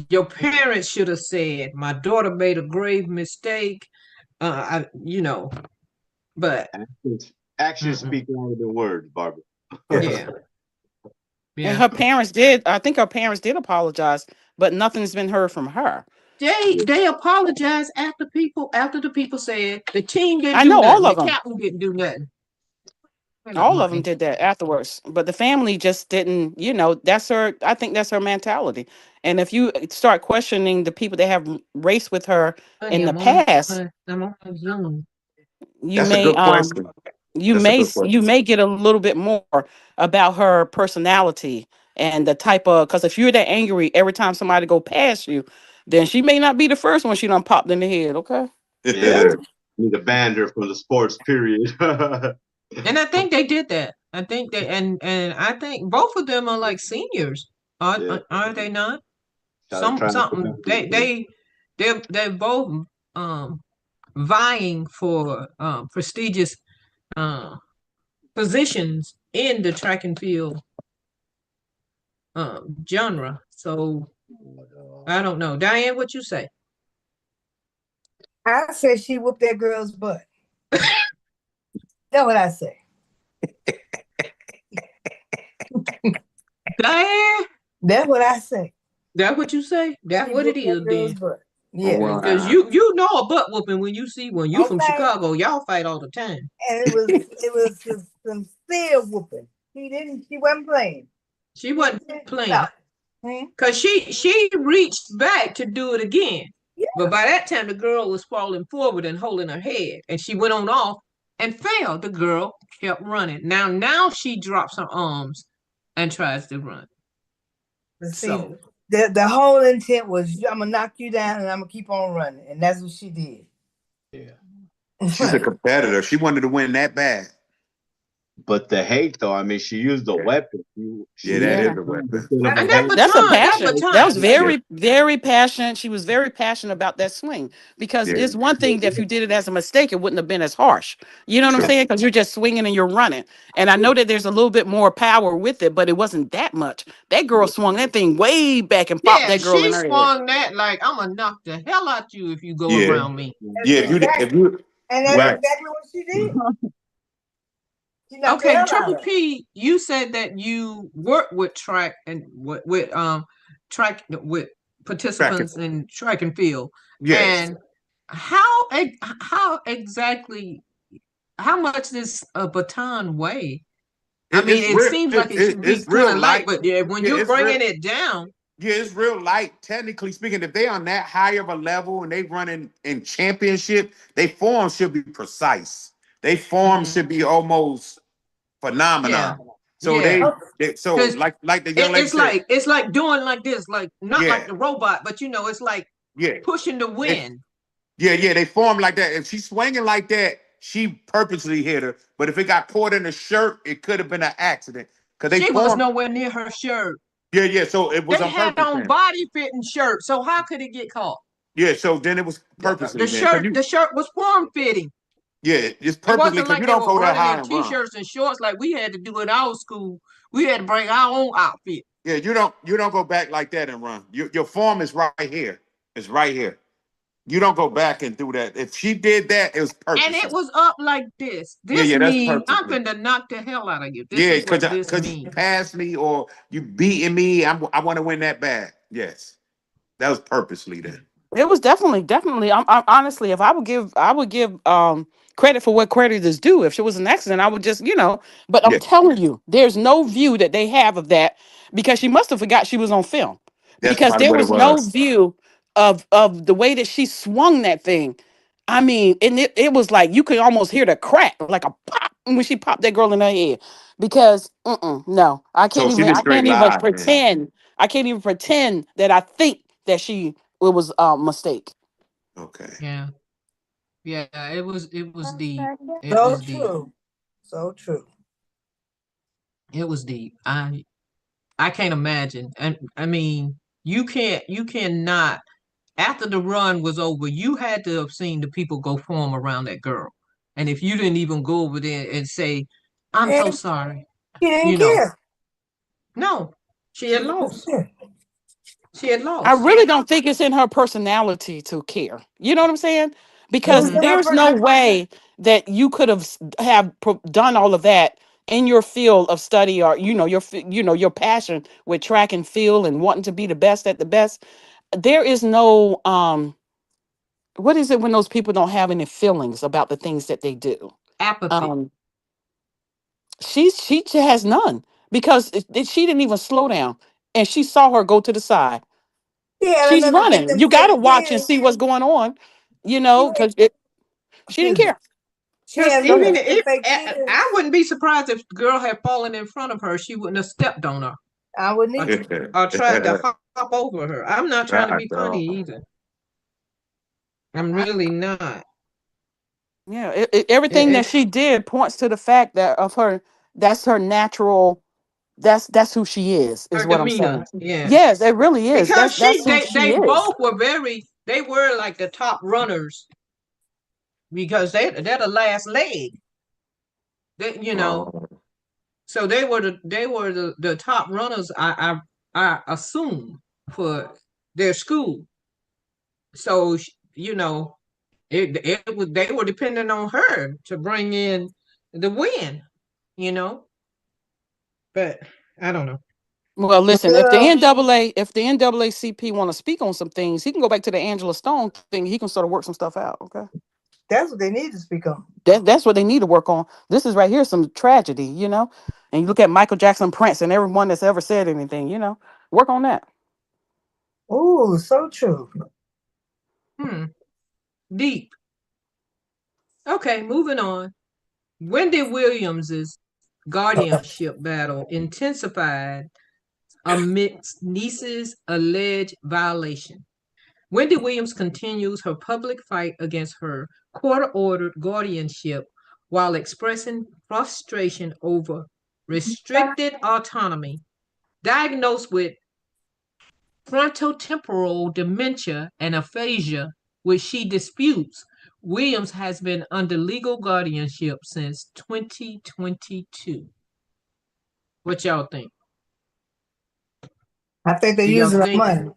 Your parents should have said, my daughter made a grave mistake. But Actions mm-mm. speak louder than words, Barbara. Yeah, And yeah. her parents did, I think her parents did apologize, but nothing's been heard from her. They apologized after the people said the team didn't I do know nothing, all the of them. captain didn't do nothing. All of them did that afterwards, but the family just didn't. That's her. I think that's her mentality. And if you start questioning the people that have race with her Honey, in the I'm on past, I'm on Zoom. you That's a may good question. That's a good you question. may get a little bit more about her personality and the type of, because if you're that angry every time somebody go past you, then she may not be the first one she done popped in the head. Okay. Yeah. Yeah, need to ban her from the sports. Period. And I think they did that. I think they and I think both of them are like seniors. Yeah, Are they not? started trying to Something they're both um vying for prestigious uh positions in the track and field genre. So I don't know. Diane, what you say? I said she whooped that girl's butt. That's what I say. Diane? That's what I say. That what you say? That's She what it whooped that is girl's then. butt. Yeah. Because Wow. you know a butt whooping when you see one. You from Okay. Chicago, y'all fight all the time. And it was some sincere whooping. She wasn't playing. She wasn't playing. Stop. Hmm? Cause she reached back to do it again. Yeah. But by that time the girl was falling forward and holding her head. And she went on off and fell. The girl kept running. Now she drops her arms and tries to run. But see, So the whole intent was I'm gonna knock you down and I'm gonna keep on running. And that's what she did. yeah. She's a competitor. She wanted to win that bad. but the hate, though. I mean, she used a Yeah. weapon. She Yeah, that used is Yeah. a weapon. instead of And a that hand. That's a baton, that passion. That was baton. Yeah. very, very passionate. She was very passionate about that swing because Yeah. it's one thing that if you did it as a mistake, it wouldn't have been as harsh. You know what I'm True. saying? Because you're just swinging and you're running. And I know that there's a little bit more power with it, but it wasn't that much. That girl swung that thing way back and popped Yeah, that girl she in her head. swung that like I'm gonna knock the hell out you if you go Yeah. around me. Yeah. That's If you and that's right. exactly what she did. She knocked the Okay, hell out Triple of her. P, you said that you work with track and with track with Tracking. participants in track and field. Yes. And how exactly how much does a baton weigh? I mean, It's it real. seems like it should be It's kind real of light, light. but yeah, when Yeah, you're it's real. bringing it down, Yeah, it's real light. Technically speaking, if they on that high of a level and they running in championship, they form should be precise. They form mhm, should be almost yeah, phenomenon. So yeah, so because like the young lady said, it's like doing like this, like not like yeah, the robot, but it's like yeah. pushing the They, wind. yeah, they form like that. If she's swinging like that, she purposely hit her. But if it got caught in the shirt, it could have been an accident. Because they She was form, nowhere near her shirt. yeah. So it was They on had purpose on then. body fitting shirts, so how could it get caught? Yeah, so then it was The purposely then. Cause shirt, you the shirt was form fitting. yeah, it's It purposely wasn't because like you they don't were go that running high in and run. t-shirts and shorts like we had to do at our school. We had to bring our own outfit. Yeah, you don't go back like that and run. Your form is right here. It's right here. You don't go back and do that. If she did that, it was And it purposely. was up like this. This Yeah, that's means I'm purposely. finna knock the hell out of you. This Yeah, is because what this you means. passed me or you beating me. I want to win that bad. Yes, that was purposely then. It was definitely. I'm honestly, if I would give credit for what credit is due. If it was an accident, I would just, But I'm Yeah, telling you, there's no view that they have of that because she must have forgot she was on film that's because probably there what it was no was. view of the way that she swung that thing. I mean, and it was like you could almost hear the crack, like a pop when she popped that girl in her head. Because no, So she was I straight can't even live then. pretend. I can't even pretend that I think that it was a mistake. Okay. Yeah. Yeah, it was deep. It So was deep. true. So true. It was deep. I can't imagine. And I mean, you cannot after the run was over, you had to have seen the people go form around that girl. And if you didn't even go over there and say, I'm so And sorry, he didn't you know, care. no, she She had didn't lost. care. She had I lost. really don't think it's in her personality to care. You know what I'm saying? It was Because Hmm. in her there's no way that you could have done all of that in your field of study or your passion with track and field and wanting to be the best at the best. There is no what is it when those people don't have any feelings about the things that they do? Apathy. Um she has none because she didn't even slow down and she saw her go to the side. He had She's enough to get running. them You got to fake watch and kids. see what's going on, She, because she didn't excuse me. care. She Because had enough to even get them if fake I kids. wouldn't be surprised if the girl had fallen in front of her, she wouldn't have stepped on her I wouldn't or, either. or tried to hop over her. I'm not trying to God, be funny dog. either. I'm really not. Yeah, It, everything that it she did points to the fact that of her. That's her natural. That's who she is her what I'm saying. demeanor, yeah. Yes, it really is. Because That's who she they is. both were they were like the top runners because they're the last leg. You know, Oh, so they were the top runners. I assume for their school. So it was they were depending on her to bring in the win. You know, but I don't know. Well, listen, Well, If the NAACP want to speak on some things, he can go back to the Angela Stone thing. He can sort of work some stuff out. Okay. that's what they need to speak on. That's what they need to work on. This is right here some tragedy. And you look at Michael Jackson, Prince, and everyone that's ever said anything. Work on that. Ooh, so true. Hmm. Deep. Okay, moving on. Wendy Williams's guardianship battle intensified amidst niece's alleged violation. Wendy Williams continues her public fight against her court-ordered guardianship while expressing frustration over restricted autonomy. Diagnosed with frontotemporal dementia and aphasia, which she disputes, Williams has been under legal guardianship since 2022. What y'all think? I think they're Do y'all using our think money.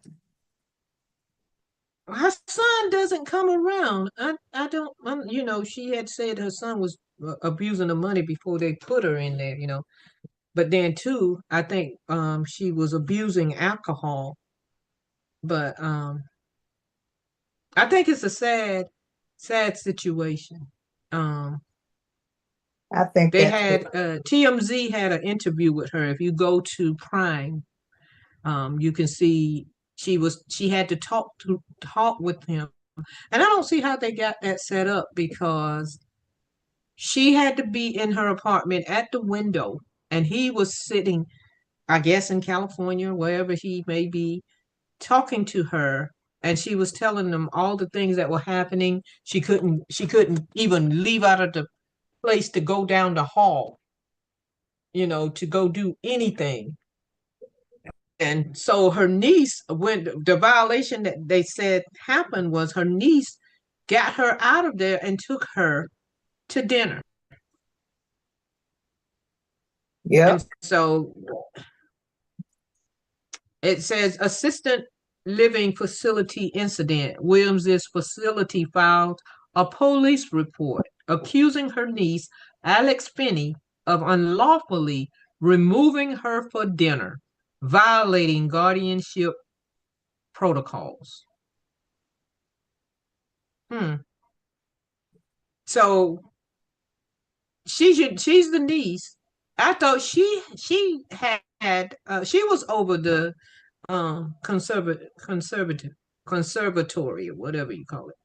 her son doesn't come around? I don't, she had said her son was abusing the money before they put her in there. But then too, I think she was abusing alcohol. But I think it's a sad situation. Um I think They that's had TMZ had an interview with her. If you go to Prime, you can see she had to talk with him, and I don't see how they got that set up because she had to be in her apartment at the window, and he was sitting, I guess, in California, wherever he may be, talking to her, and she was telling them all the things that were happening. She couldn't even leave out of the place to go down the hall, to go do anything. And so her niece, when the violation that they said happened was her niece got her out of there and took her to dinner. Yep. And so it says assistant living facility incident. Williams's facility filed a police report accusing her niece, Alex Finney, of unlawfully removing her for dinner, violating guardianship protocols. Hmm. So she's the niece. I thought she had she was over the conservatory or whatever you call it.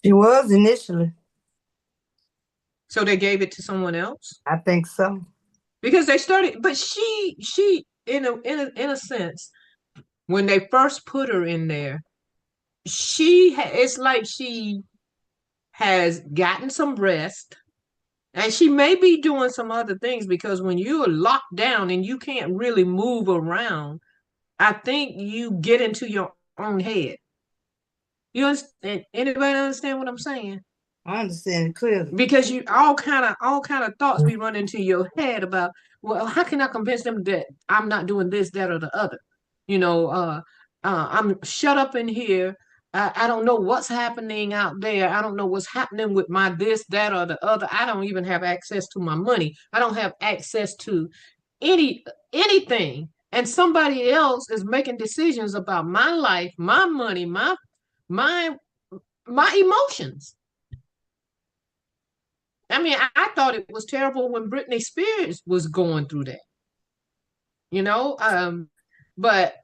She was initially. So they gave it to someone else I think so. because they started. But she in a sense, when they first put her in there, it's like she has gotten some rest, and she may be doing some other things because when you're locked down and you can't really move around, I think you get into your own head. You understand? Anybody understand what I'm saying? I understand it clearly. Because you all kind of thoughts be running into your head about, well, how can I convince them that I'm not doing this, that, or the other? You know, I'm shut up in here. I don't know what's happening out there. I don't know what's happening with my this, that, or the other. I don't even have access to my money. I don't have access to anything. And somebody else is making decisions about my life, my money, my my emotions. I mean, I thought it was terrible when Britney Spears was going through that, you know. But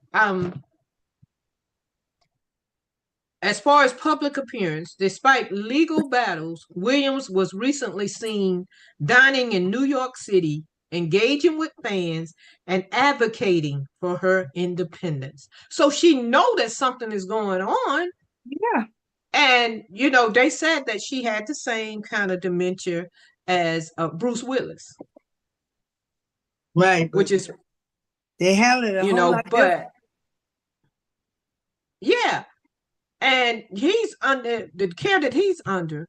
as far as public appearance, despite legal battles, Williams was recently seen dining in New York City, engaging with fans and advocating for her independence. So she know that something is going on. Yeah. And they said that she had the same kind of dementia as Bruce Willis, Right. which is They handle it a whole lot different. but yeah, and he's under the care that he's under.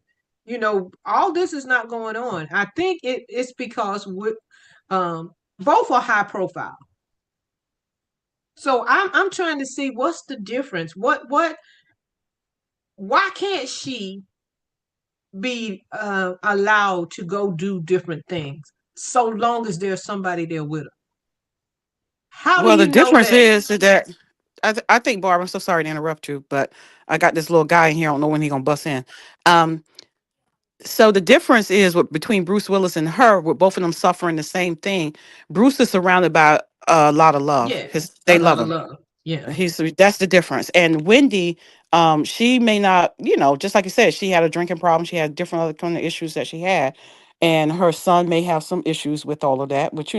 All this is not going on. I think it's because both are high profile. So I'm trying to see what's the difference. Why can't she be allowed to go do different things so long as there's somebody there with her? How do Well, the you know difference that? is that I think, Barb, I'm so sorry to interrupt you, but I got this little guy in here. I don't know when he gonna bust in. Um, so the difference is between Bruce Willis and her, with both of them suffering the same thing. Bruce is surrounded by a lot of love. Yeah, They a love lot of him. love. Yeah. That's the difference. And Wendy, she may not, just like you said, she had a drinking problem. She had different other kind of issues that she had, and her son may have some issues with all of that, which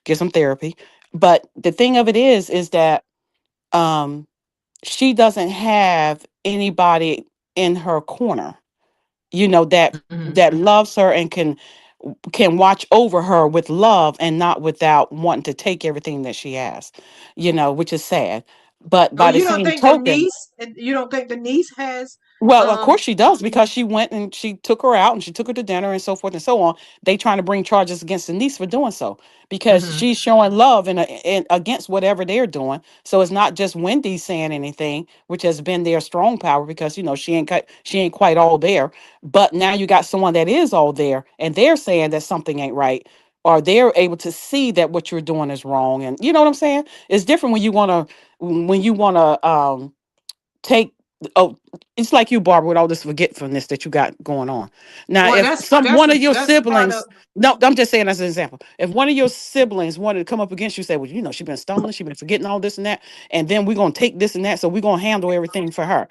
get some therapy. But the thing of it is that um, she doesn't have anybody in her corner, that Mhm. that loves her and can watch over her with love and not without wanting to take everything that she has, which is sad. But Oh, by the same token, you don't think the niece has well, of um course she does, because she went and she took her out and she took her to dinner and so forth and so on. They trying to bring charges against the niece for doing so because mhm. she's showing love and against whatever they're doing. So it's not just Wendy saying anything, which has been their strong power, because she ain't quite all there. But now you got someone that is all there, and they're saying that something ain't right, or they're able to see that what you're doing is wrong. And you know what I'm saying? It's different when you want to take Oh, it's like you, Barbara, with all this forgetfulness that you got going on. Now, Well, if that's some that's one of your that's part of. siblings, no, I'm just saying as an example. If one of your siblings wanted to come up against you, say, well, she's been stumbling, she's been forgetting all this and that, and then we're gonna take this and that, so we're gonna handle everything for her.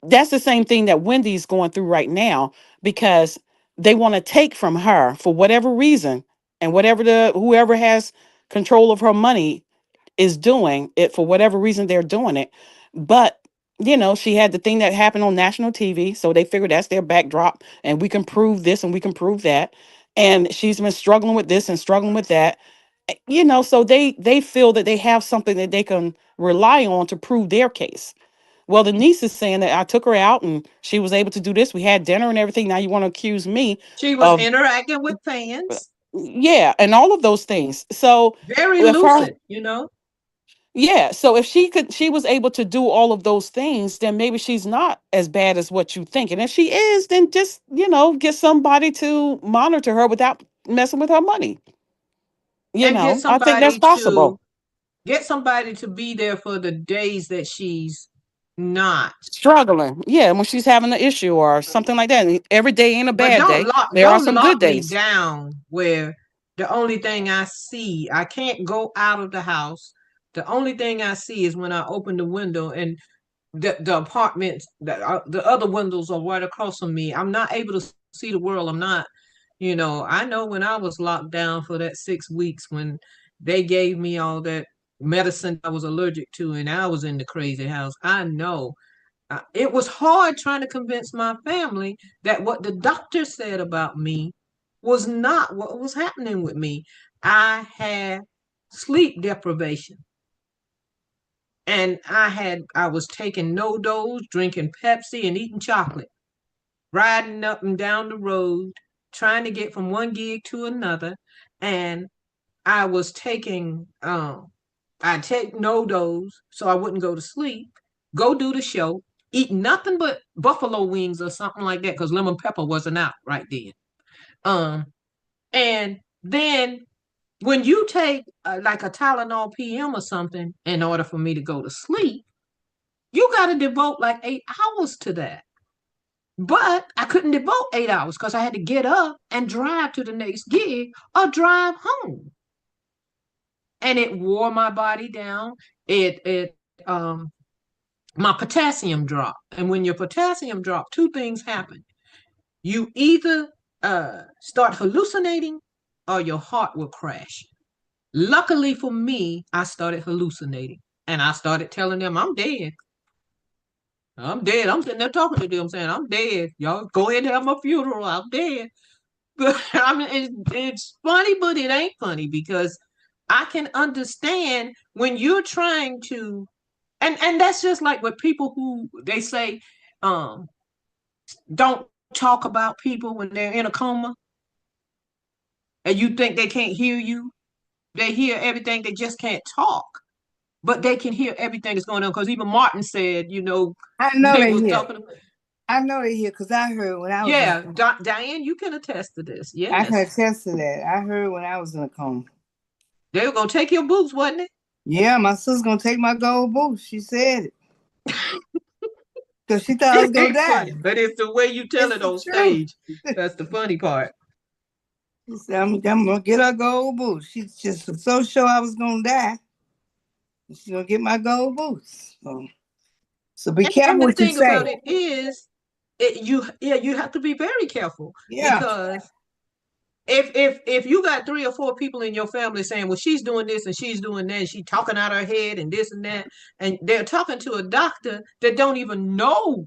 That's the same thing that Wendy's going through right now because they want to take from her for whatever reason, and whoever has control of her money is doing it for whatever reason they're doing it. But she had the thing that happened on national TV, so they figured that's their backdrop, and we can prove this and we can prove that. And she's been struggling with this and struggling with that. So they feel that they have something that they can rely on to prove their case. Well, the niece is saying that I took her out and she was able to do this. We had dinner and everything. Now you want to accuse me She was of interacting with fans, yeah, and all of those things. So very if her lucid. yeah, so if she was able to do all of those things, then maybe she's not as bad as what you think. And if she is, then just, get somebody to monitor her without messing with her money. And get I think that's somebody to possible. get somebody to be there for the days that she's not. Struggling. Yeah, when she's having an issue or something like that. And every day ain't a But bad day. There are don't some good lock me days. down where the only thing I see, I can't go out of the house. The only thing I see is when I open the window and the apartments, the other windows are right across from me. I'm not able to see the world. I'm not, I know when I was locked down for that 6 weeks when they gave me all that medicine I was allergic to and I was in the crazy house. I know it was hard trying to convince my family that what the doctor said about me was not what was happening with me. I had sleep deprivation and I was taking no dose, drinking Pepsi and eating chocolate, riding up and down the road, trying to get from one gig to another. And I was taking I take no dose so I wouldn't go to sleep, go do the show, eat nothing but buffalo wings or something like that, because lemon pepper wasn't out right then. Um, and then when you take like a Tylenol PM or something in order for me to go to sleep, you got to devote like 8 hours to that. But I couldn't devote 8 hours because I had to get up and drive to the next gig or drive home. And it wore my body down. It my potassium dropped. And when your potassium dropped, two things happen. You either start hallucinating or your heart will crash. Luckily for me, I started hallucinating and I started telling them I'm dead. I'm dead. I'm sitting there talking to them saying, I'm dead. Y'all go ahead and have my funeral. I'm dead. But I mean, it's funny, but it ain't funny because I can understand when you're trying to, and that's just like with people who they say, um, don't talk about people when they're in a coma, and you think they can't hear you. They hear everything. They just can't talk, but they can hear everything that's going on. Because even Martin said, I know they they was hear. talking. I know they hear because I heard when I was in a Yeah, coma. Diane, you can attest to this. I can Yes, attest to that. I heard when I was in a coma. they were gonna take your boots, wasn't it? Yeah, my sister's gonna take my gold boots. She said it because she thought I was It gonna ain't die. funny, but it's the way you tell It's it the on truth. stage. That's the funny part. She said, I'm gonna get her gold boots. She just was so sure I was gonna die. She's gonna get my gold boots. So be And careful the what you thing say. about it is, you have to be very careful Yeah. because if you got 3 or 4 people in your family saying, well, she's doing this and she's doing that, and she's talking out her head and this and that, and they're talking to a doctor that don't even know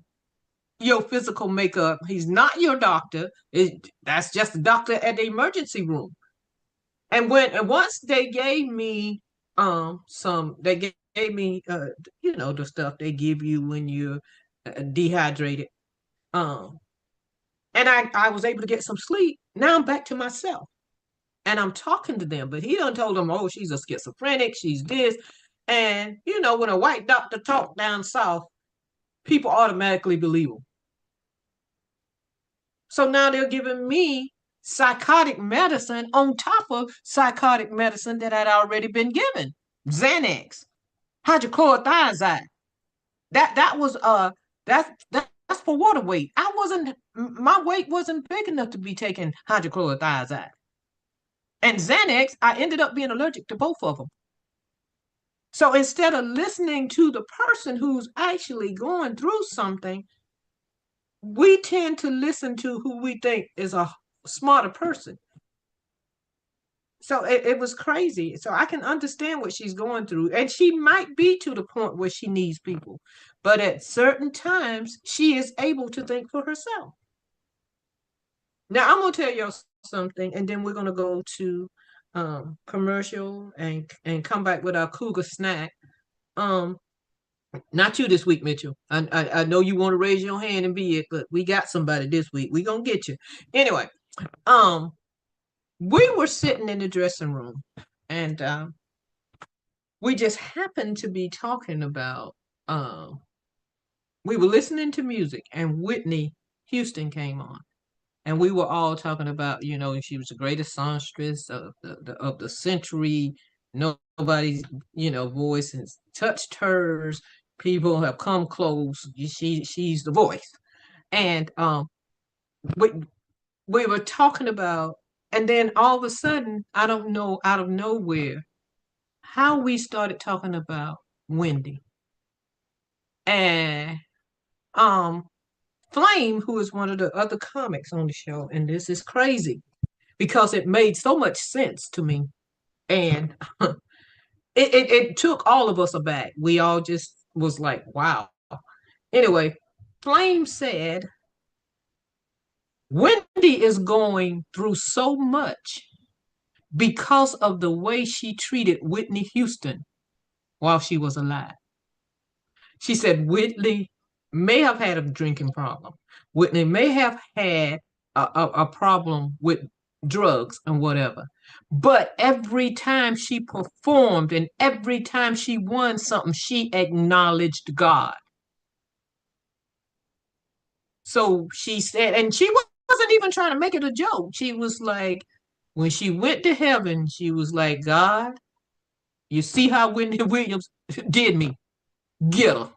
your physical makeup. He's not your doctor. That's just a doctor at the emergency room. And once they gave me gave me the stuff they give you when you're dehydrated. Um and I was able to get some sleep. Now I'm back to myself and I'm talking to them. But he done told them, oh, she's a schizophrenic, she's this. And when a white doctor talk down south, people automatically believe him. So now they're giving me psychotic medicine on top of psychotic medicine that had already been given. Xanax, hydrochlorothiazide. That was That's for water weight. My weight wasn't big enough to be taking hydrochlorothiazide. And Xanax, I ended up being allergic to both of them. So instead of listening to the person who's actually going through something, we tend to listen to who we think is a smarter person. So it was crazy. So I can understand what she's going through. And she might be to the point where she needs people. But at certain times, she is able to think for herself. Now, I'm going to tell y'all something, and then we're going to go to commercial and come back with our Cougar snack. Not you this week, Mitchell. I know you want to raise your hand and be it, but we got somebody this week. We're going to get you. Anyway, we were sitting in the dressing room, and we just happened to be talking about, we were listening to music, and Whitney Houston came on. And we were all talking about, she was the greatest songstress of the century. Nobody's, voice has touched hers. People have come close. She's the voice. And we were talking about, and then all of a sudden, I don't know, out of nowhere, how we started talking about Wendy. And Flame, who is one of the other comics on the show, and this is crazy because it made so much sense to me. And it took all of us aback. We all just was like, wow. Anyway, Flame said, Wendy is going through so much because of the way she treated Whitney Houston while she was alive. She said Whitney may have had a drinking problem. Whitney may have had a problem with drugs and whatever. But every time she performed and every time she won something, she acknowledged God. So she said, and she wasn't even trying to make it a joke. She was like, when she went to heaven, she was like, God, you see how Whitney Williams did me? Get her.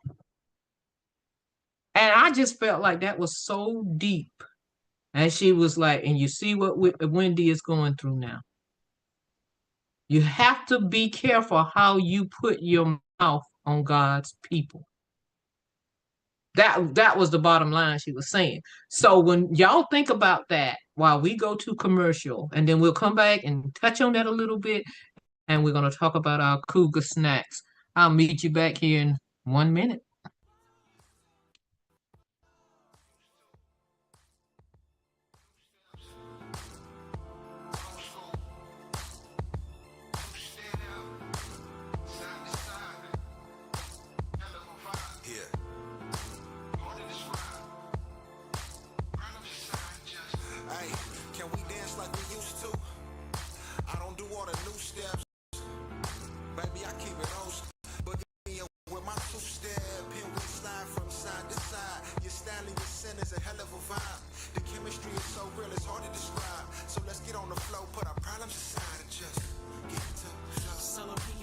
And I just felt like that was so deep. And she was like, and you see what Wendy is going through now. You have to be careful how you put your mouth on God's people. That was the bottom line she was saying. So when y'all think about that while we go to commercial, and then we'll come back and touch on that a little bit, and we're going to talk about our Cougar snacks. I'll meet you back here in 1 minute.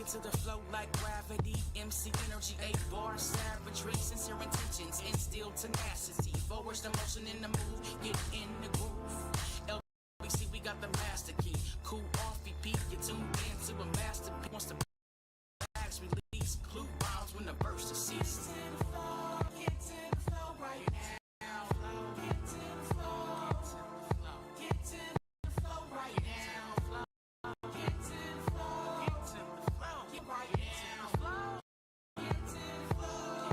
To the flow like gravity, MC energy, 8-bar savagery, sincere intentions, instill tenacity, forwards the motion in the move, get in the groove. LBC, we got the master key, cool off, BP, you tuned in to a masterpiece. Once the bags release, clue bombs when the burst is ceased. Get to the flow right now. Get to the flow. Get to the flow right now. Get to the flow. Get to the flow. Get right now. Get to the flow.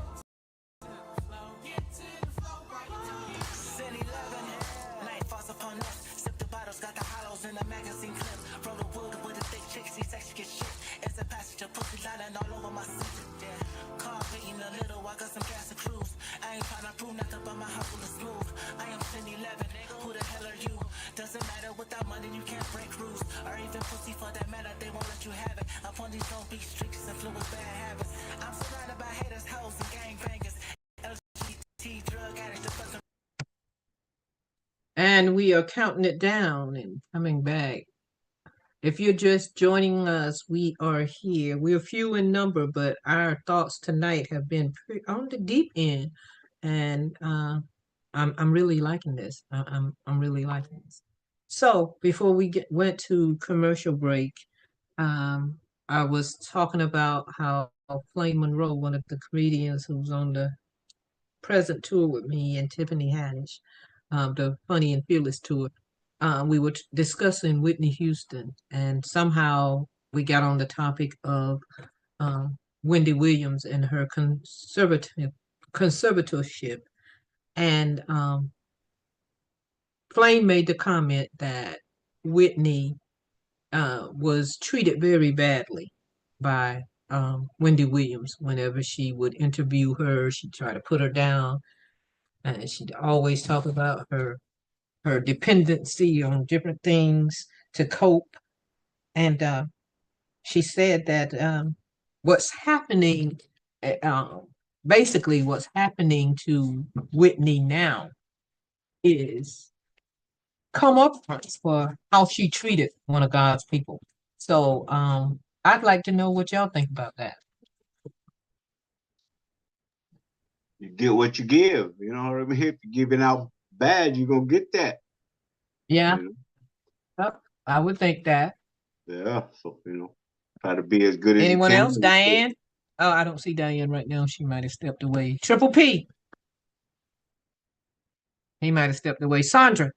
Get to the flow right now. Sin 11, night falls upon us. Sip the bottles, got the hollows in the magazine clip. Roll the wood with a thick chick, see sexy get shit. It's a passenger, pussy lining all over my seat. Yeah. Car beating a little, I got some gas and cruise. I ain't trying to prove nothing, but my hustle is smooth. I am Sin 11, nigga, who the hell are you? Doesn't matter, without money you can't break rules. Or even pussy for that matter, they won't let you have it. Upon these Long Beach streets and filled with bad habits. I'm surrounded by haters, hoes, and gangbangers. LGBT, drug addicts, the fucking. And we are counting it down and coming back. If you're just joining us, we are here. We're few in number, but our thoughts tonight have been on the deep end. and I'm really liking this. I'm really liking this. So before we went to commercial break, um, I was talking about how Flame Monroe, one of the comedians who's on the present tour with me, and Tiffany Haddish, the Funny and Fearless tour, we were discussing Whitney Houston, and somehow we got on the topic of Wendy Williams and her conservatorship. And Flame made the comment that Whitney was treated very badly by Wendy Williams. Whenever she would interview her, she'd try to put her down, and she'd always talk about her dependency on different things to cope. And she said that what's happening, uh, um, basically, what's happening to Whitney now is comeuppance for how she treated one of God's people. So I'd like to know what y'all think about that. You get what you give. You know what I mean? If you're giving out bad, you're gonna get that. Yeah, You I would think that. know? Yeah. So try to be as good as you Anyone can. else? Diane? Oh, I don't see Diane right now. She might have stepped away. Triple P. He might have stepped away. Sandra,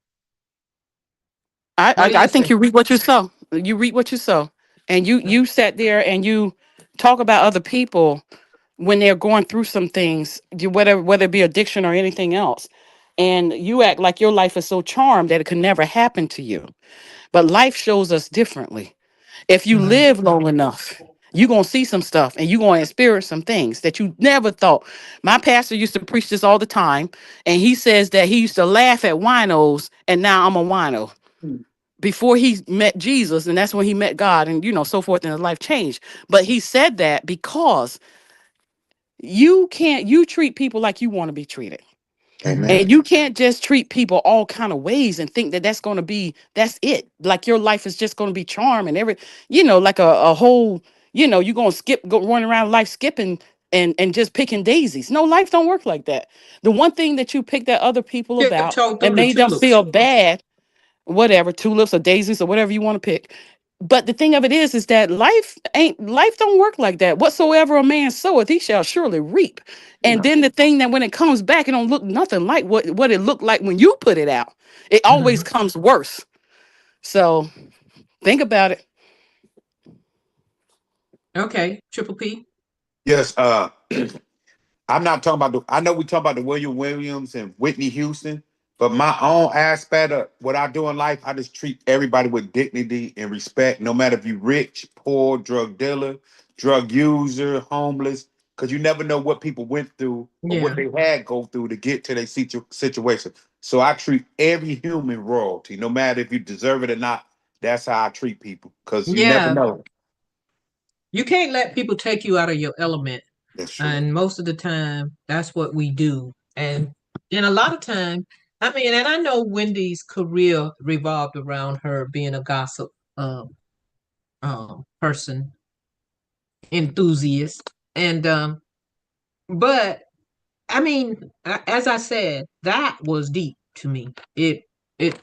I, what I do I you think think? you reap what you sow. You reap what you sow, and you sat there and you talk about other people when they're going through some things, whether it be addiction or anything else, and you act like your life is so charmed that it could never happen to you. But life shows us differently. If you Mhm. live long enough, you're going to see some stuff and you're going to experience some things that you never thought. My pastor used to preach this all the time. And he says that he used to laugh at winos and now I'm a wino. Before he met Jesus, and that's when he met God, and so forth, and his life changed. But he said that because you treat people like you want to be treated. Mhm. And you can't just treat people all kind of ways and think that that's it. Like your life is just going to be charm and like a whole, you're going to running around life skipping and just picking daisies. No, life don't work like that. The one thing that you picked at other people about Tiptoe and through the made them tulips. feel bad, whatever, tulips or daisies or whatever you want to pick. But the thing of it is that life don't work like that. Whatsoever a man soweth, he shall surely reap. And Yeah. then the thing that when it comes back, it don't look nothing like what it looked like when you put it out. It always Mhm. comes worse. So think about it. Okay, Triple P. Yes, I'm not talking about I know we talk about the William Williams and Whitney Houston, but my own aspect of what I do in life, I just treat everybody with dignity and respect, no matter if you're rich, poor, drug dealer, drug user, homeless, because you never know what people went through or what Yeah. they had go through to get to their situation. So I treat every human royalty, no matter if you deserve it or not. That's how I treat people, because you never Yeah. know. You can't let people take you out of your element. That's true. And most of the time, that's what we do. And a lot of time, I mean, and I know Wendy's career revolved around her being a gossip person, enthusiast. And but I mean, as I said, that was deep to me. It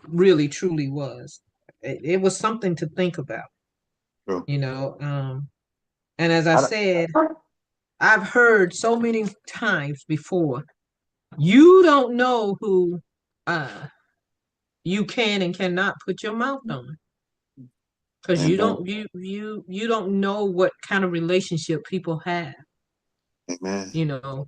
really truly was. It was something to think about, True. you know. And as I said, I've heard so many times before, you don't know who uh you can and cannot put your mouth on, because Amen. you don't know what kind of relationship people have, Amen. you know.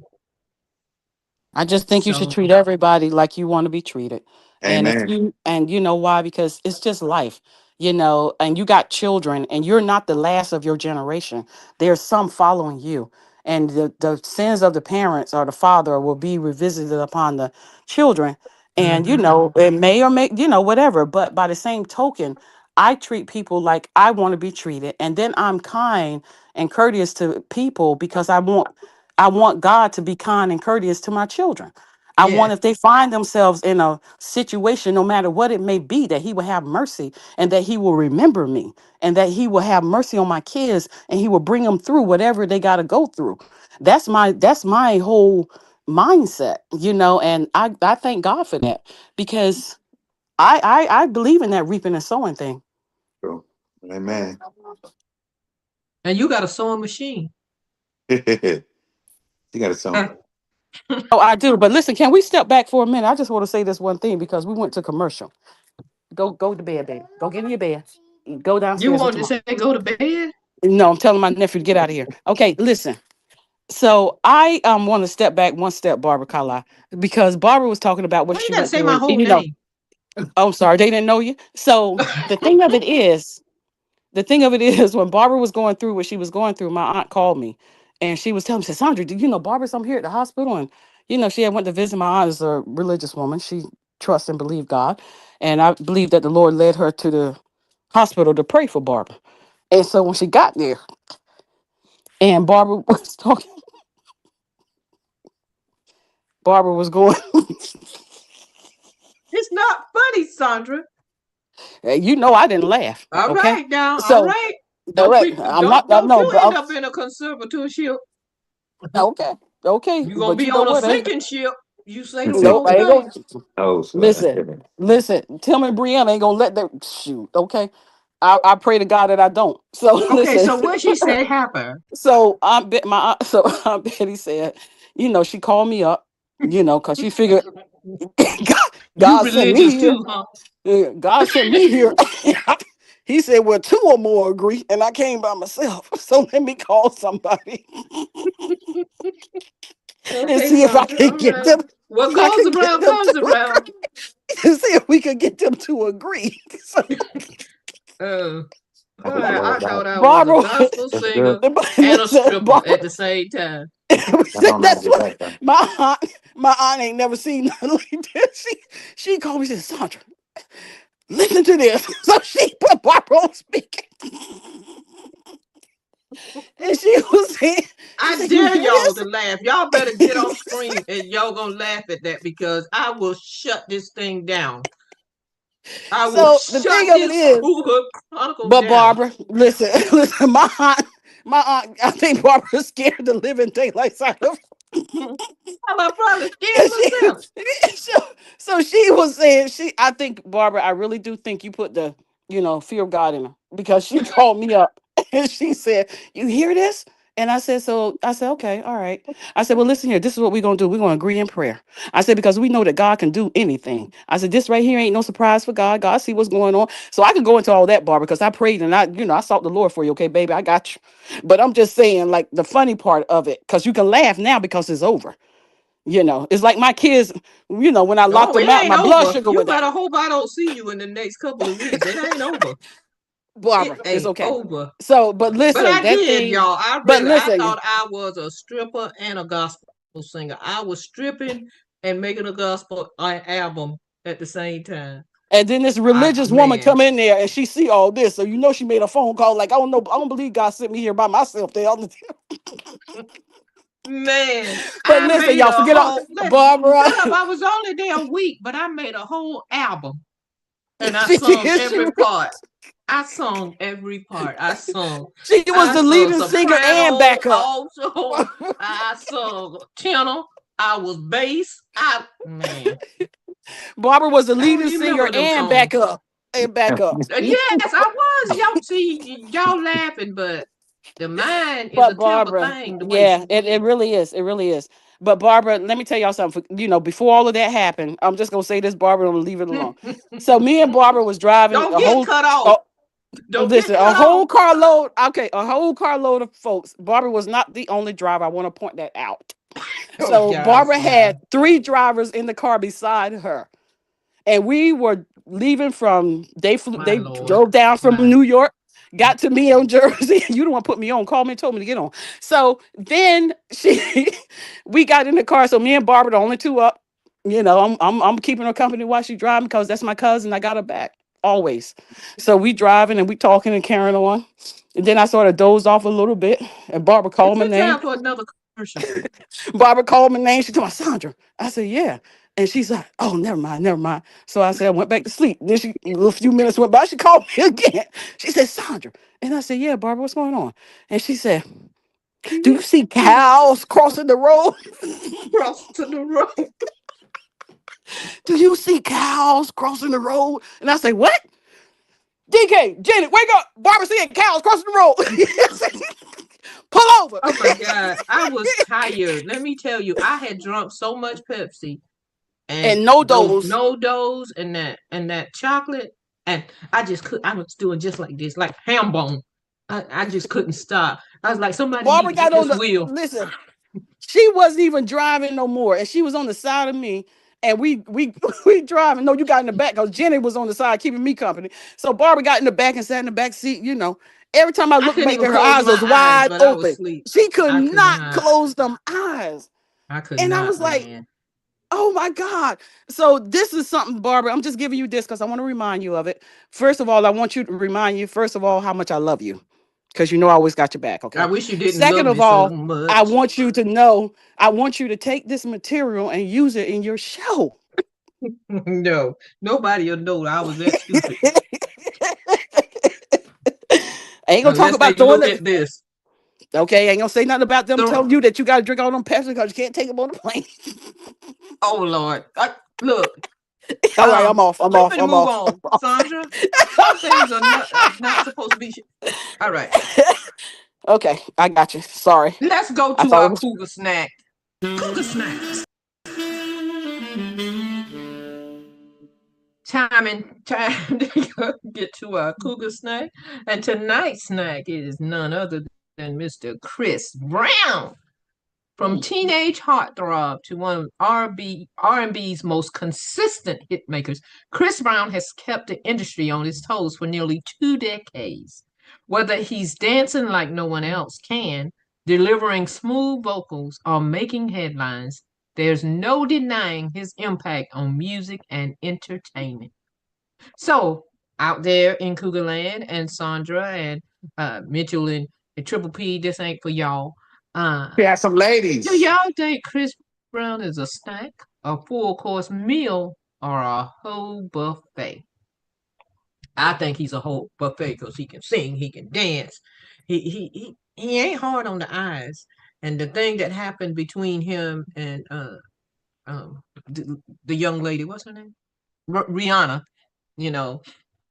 I just think you should So treat everybody like you want to be treated. And if Amen. you know why? Because it's just life, and you got children and you're not the last of your generation. There's some following you. And the sins of the parents or the father will be revisited upon the children. And, mhm. it may or may, whatever. But by the same token, I treat people like I want to be treated. And then I'm kind and courteous to people because I want God to be kind and courteous to my children. I want Yeah, if they find themselves in a situation, no matter what it may be, that He will have mercy and that He will remember me and that He will have mercy on my kids and He will bring them through whatever they got to go through. That's my whole mindset, and I thank God for that, because I believe in that reaping and sowing thing. True. Amen. And you got a sewing machine. You got a song. Oh, I do. But listen, can we step back for a minute? I just want to say this one thing, because we went to commercial. Go to bed, baby. Go get in your bed. Go You downstairs with wanted to tomorrow. say go to bed? No, I'm telling my nephew to get out of here. Okay, listen. So I want to step back one step, Barbara Carlisle, because Barbara was talking about what Why you she gotta went say through, my and whole name? oh, I'm sorry, they didn't know you. So the thing of it is, when Barbara was going through what she was going through, my aunt called me, and she was telling me, said, Sandra, do you know Barbara's I'm here at the hospital? And she had went to visit my aunt. As a religious woman, she trusts and believed God, and I believe that the Lord led her to the hospital to pray for Barbara. And so when she got there, and Barbara was talking, Barbara was going, It's not funny, Sandra. I didn't laugh. All Okay, right now, all so right. all Don't right, be I'm not. I don't know, you but end up in a conservatorship. okay, okay, You're gonna but be you know on a what? sinking ship. You say the Nope, wrong I ain't thing. gonna Oh, listen. Listen, Tim and Brianna ain't gonna let that shoot. Okay, I pray to God that I don't. So Okay, listen. so what she said happened. So Aunt Betty said, she called me up, because she figured God, You God sent me religious here. too, huh? God sent me here. He said, "Well, two or more agree," and I came by myself. So let me call somebody and Okay, see if I Sandra. can All get right. them. What If I goes can get around them comes to around. agree, and see if we could get them to agree. So Uh, I all think right. all I about thought I was a Barbara, gospel that's singer good. and a listen, stripper Barbara. at the same time. I don't know how to That's get what back there. my aunt ain't never seen nothing like this. She called me and said, Sandra, listen to this. So she put Barbara on speaker. And she was saying, she I said, "You dare hear y'all this?" to laugh. Y'all better get off screen and y'all gonna laugh at that because I will shut this thing down. I will So the shut thing of it this is, Cougar Chronicle but down. Barbara, listen, listen, my aunt, I think Barbara's scared the living daylights out of I'm probably scared And she, myself. so she was saying, I think, Barbara, I really do think you put the, fear of God in her, because she called me up and she said, "You hear this?" And I said, "Okay, all right." I said, "Well, listen here, this is what we're going to do. We're going to agree in prayer." I said, "Because we know that God can do anything." I said, "This right here ain't no surprise for God. God see what's going on." So I could go into all that, Barbara, because I prayed and I sought the Lord for you. Okay, baby, I got you. But I'm just saying, like, the funny part of it, because you can laugh now because it's over. It's like my kids, when I locked Oh, them it out, ain't my blood over. sugar You went down. better hope I don't see you in the next couple of weeks. It ain't over. It Barbara, it's ain't okay. over. So, but But listen, I that did, thing, y'all. but I listen, thought I was a stripper and a gospel singer. I was stripping and making a gospel album at the same time. and then this religious woman Man, come in there and she see all this. So, she made a phone call like, "I don't know, I don't believe God sent me here by myself." man, But I listen, made y'all, a forget all, whole Barbara, shut up. I was only there a week, but I made a whole album and I she sung did, every part. I sung every part. she was I the sung leading singer and soprano, backup. alto, I sung tenor, I was bass. Barbara was the I don't leading even singer remember them and songs. backup. And backup. Yes, I was. Y'all see y'all laughing, but the mind is a But terrible Barbara, thing to waste. yeah, it really is. It really is. But Barbara, let me tell y'all something. Before all of that happened, I'm just gonna say this, Barbara, and I'm gonna leave it alone. So me and Barbara was driving Don't get cut off. Don't get listen, a cut off. whole carload. Okay, a whole carload of folks. Barbara was not the only driver. I want to point that out. Oh So gosh, Barbara yeah. had 3 drivers in the car beside her, and we were leaving from My they Lord. drove down from My New York, got to me on Jersey. You don't want to put me on, called me and told me to get on. So then we got in the car. So me and Barbara, the only two up. I'm keeping her company while she driving, because that's my cousin. I got her back always. So we driving and we talking and carrying on. And then I sort of dozed off a little bit, and Barbara called is my it name. time for another commercial? Barbara called my name. She told me, "Sandra." I said, "Yeah." And she's like, "Oh, never mind, never mind." So I said, I went back to sleep. Then a few minutes went by. She called me again. She said, "Sandra." And I said, "Yeah, Barbara, what's going on?" And she said, Do you see cows crossing the road? Crossing the road. Do you see cows crossing the road? And I say, what? DK, Janet, wake up. Barbara seeing cows crossing the road. Pull over. Oh my God. I was tired. Let me tell you, I had drunk so much Pepsi and And no those dose. no dos and that chocolate. And I was doing just like this, like ham bone. I just couldn't stop. I was like, somebody need Barbara to get got on this the, wheel. listen, she wasn't even driving no more. And she was on the side of me. And we driving. No, you got in the back because Jenny was on the side keeping me company. So Barbara got in the back and sat in the back seat, you know. Every time I I looked couldn't back even there, her close eyes my was eyes, wide but I was open. asleep. She could I could not not. close them eyes. I could And I not, was like, man. oh my God. So this is something, Barbara. I'm just giving you this because I want to remind you of it. First of all, I want you to remind you, first of all, how much I love you. Because you know I always got your back, I okay? wish you didn't Second love of me so all, I much. want you to know, I want you to take this material and use it in your show. No, nobody will know I was that stupid I ain't gonna talk unless they about throwing look it. at this. Okay, I ain't gonna say nothing about them So, telling you that you gotta drink all them Pepsi because you can't take them on the plane. oh Lord, look. All right, I'm off. I'm We off. finna I'm move off. on, Sandra. Some things are not supposed to be. All right, Okay, I got you. Sorry. let's go I to thought it our was Cougar snack. Cougar snacks. Time to get to our Cougar snack, and tonight's snack is none other than Mr. Chris Brown. From teenage heartthrob to one of R&B's most consistent hit makers, Chris Brown has kept the industry on its toes for nearly 2 decades. Whether he's dancing like no one else can, delivering smooth vocals, or making headlines, there's no denying his impact on music and entertainment. So, out there in Cougar Land and Sandra and Mitchell and Triple P, this ain't for y'all. We have some Do ladies. y'all think Chris Brown is a snack, a full course meal, or a whole buffet? I think he's a whole buffet because he can sing, he can dance. He ain't hard on the eyes. And the thing that happened between him and the young lady, what's her name? Rihanna, you know,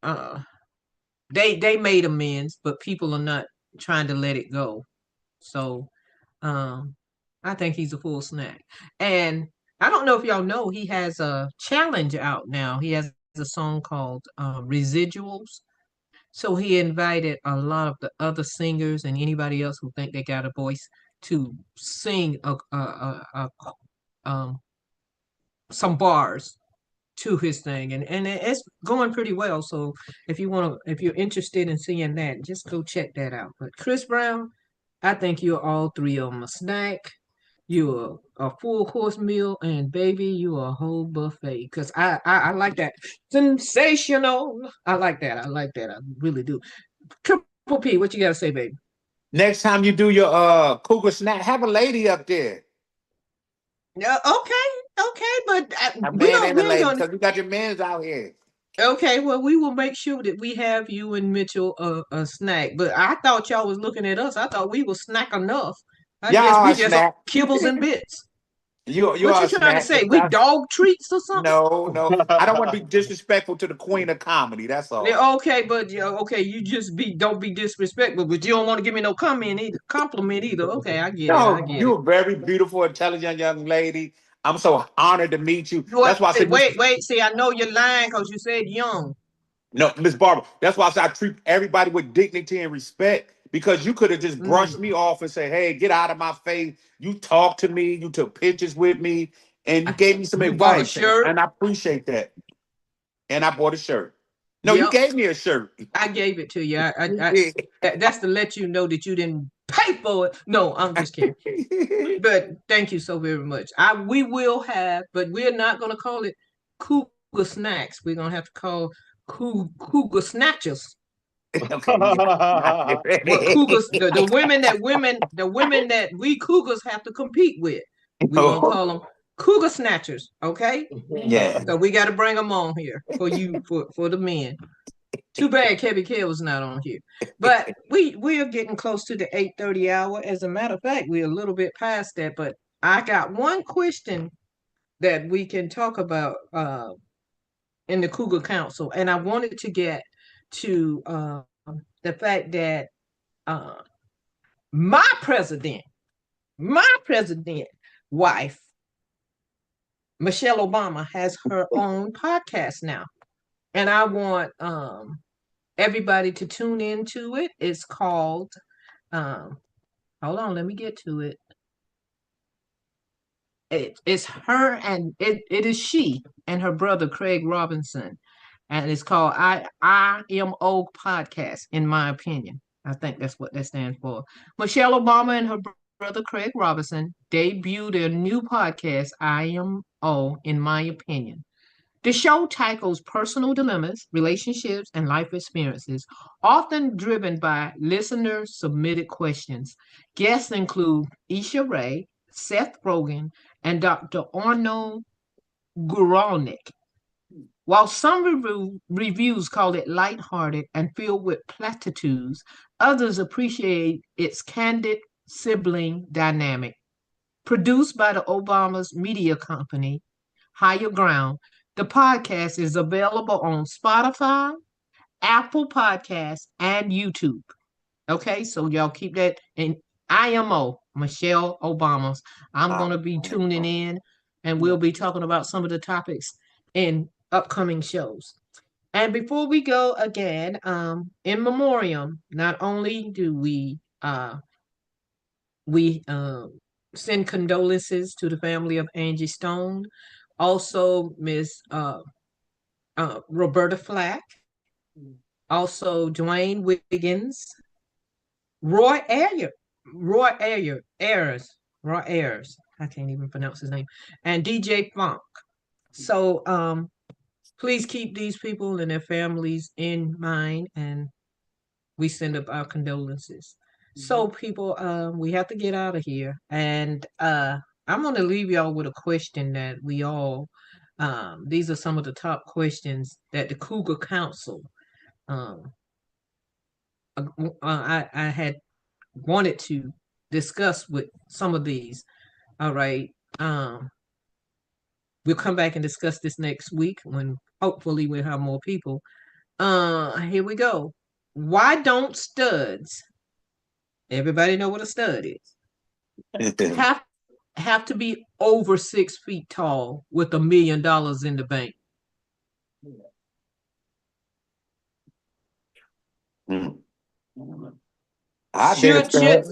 uh they made amends, but people are not trying to let it go. So Um, I think he's a full snack. And I don't know if y'all know he has a challenge out now. He has a song called Residuals. So he invited a lot of the other singers and anybody else who think they got a voice to sing um, some bars to his thing, and it's going pretty well. So if you're interested in seeing that, just go check that out. But Chris Brown, I think you're all three of them a snack. You're a full course meal, and baby, you a whole buffet. Cause I like that sensational. I like that. I like that. I really do. Triple P, what you gotta say, baby? Next time you do your cougar snack, have a lady up there. Yeah, okay, but A we man don't. and We a ain't lady, gonna. because you got your men's out here. Okay, well, we will make sure that we have you and Mitchell a snack. But I thought y'all was looking at us. I thought we were snack enough. I Y'all guess are we a just snack. kibbles and bits. You What are you a trying to snack. say? We dog treats or something? No, no. I don't want to be disrespectful to the queen of comedy. That's all. Yeah, okay, but yeah, okay, you just don't be disrespectful, but you don't want to give me no compliment either. Okay, I get it. I No, get it. you're a very beautiful, intelligent young lady. I'm so honored to meet you. Wait, That's why I said, Miss, wait. See, I know you're lying because you said young. no, Miss Barbara. That's why I said I treat everybody with dignity and respect. Because you could have just Mm. brushed me off and say, "Hey, get out of my face." You talked to me, you took pictures with me, and you gave me some You bought a advice, shirt. and I appreciate that. And I bought a shirt. No, you Yep, gave me a shirt. I gave it to you. You did. That's to let you know that you didn't pay for it. No, I'm just kidding. But thank you so very much. We will have, but we're not gonna call it Cougar Snacks. We're gonna have to call Cougar Snatchers. Okay, yeah, I get What it. cougars the women that we cougars have to compete with. We're gonna Oh, call them cougar snatchers, okay? yeah. So we got to bring them on here for you for the men. Too bad Kebby Kell was not on here. But we are getting close to the 8:30 hour. As a matter of fact, we're a little bit past that. But I got one question that we can talk about in the Cougar Council, and I wanted to get to the fact that uh, my president wife, Michelle Obama, has her own podcast now, and I want everybody to tune into it. It's called hold on, let me get to it. It's her and it is she and her brother Craig Robinson, and it's called IMO Podcast. In my opinion, I think that's what that stands for. Michelle Obama and her brother Craig Robinson debuted a new podcast, IMO. In my opinion, the show tackles personal dilemmas, relationships, and life experiences, often driven by listener submitted questions. Guests include Isha Ray, Seth Rogen, and Dr. Arnold Guralnick. While some reviews call it lighthearted and filled with platitudes, others appreciate its candid sibling dynamic. Produced by the Obama's media company, Higher Ground, the podcast is available on Spotify, Apple Podcasts, and YouTube. Okay, so y'all keep that in IMO, Michelle Obama's. I'm going to be tuning in and we'll be talking about some of the topics in upcoming shows. And before we go again, in memoriam, not only do we send condolences to the family of Angie Stone, also Miss Roberta Flack, also Dwayne Wiggins, Roy Ayer, Roy Ayers. I can't even pronounce his name, and DJ Funk. So please keep these people and their families in mind, and we send up our condolences. So people, we have to get out of here, and I'm going to leave y'all with a question that we all. These are some of the top questions that the Cougar Council. I had wanted to discuss with some of these. All right. We'll come back and discuss this next week when hopefully we'll have more people. Here we go. Why don't studs? Everybody know what a stud is. have to be over 6 feet tall with $1 million in the bank.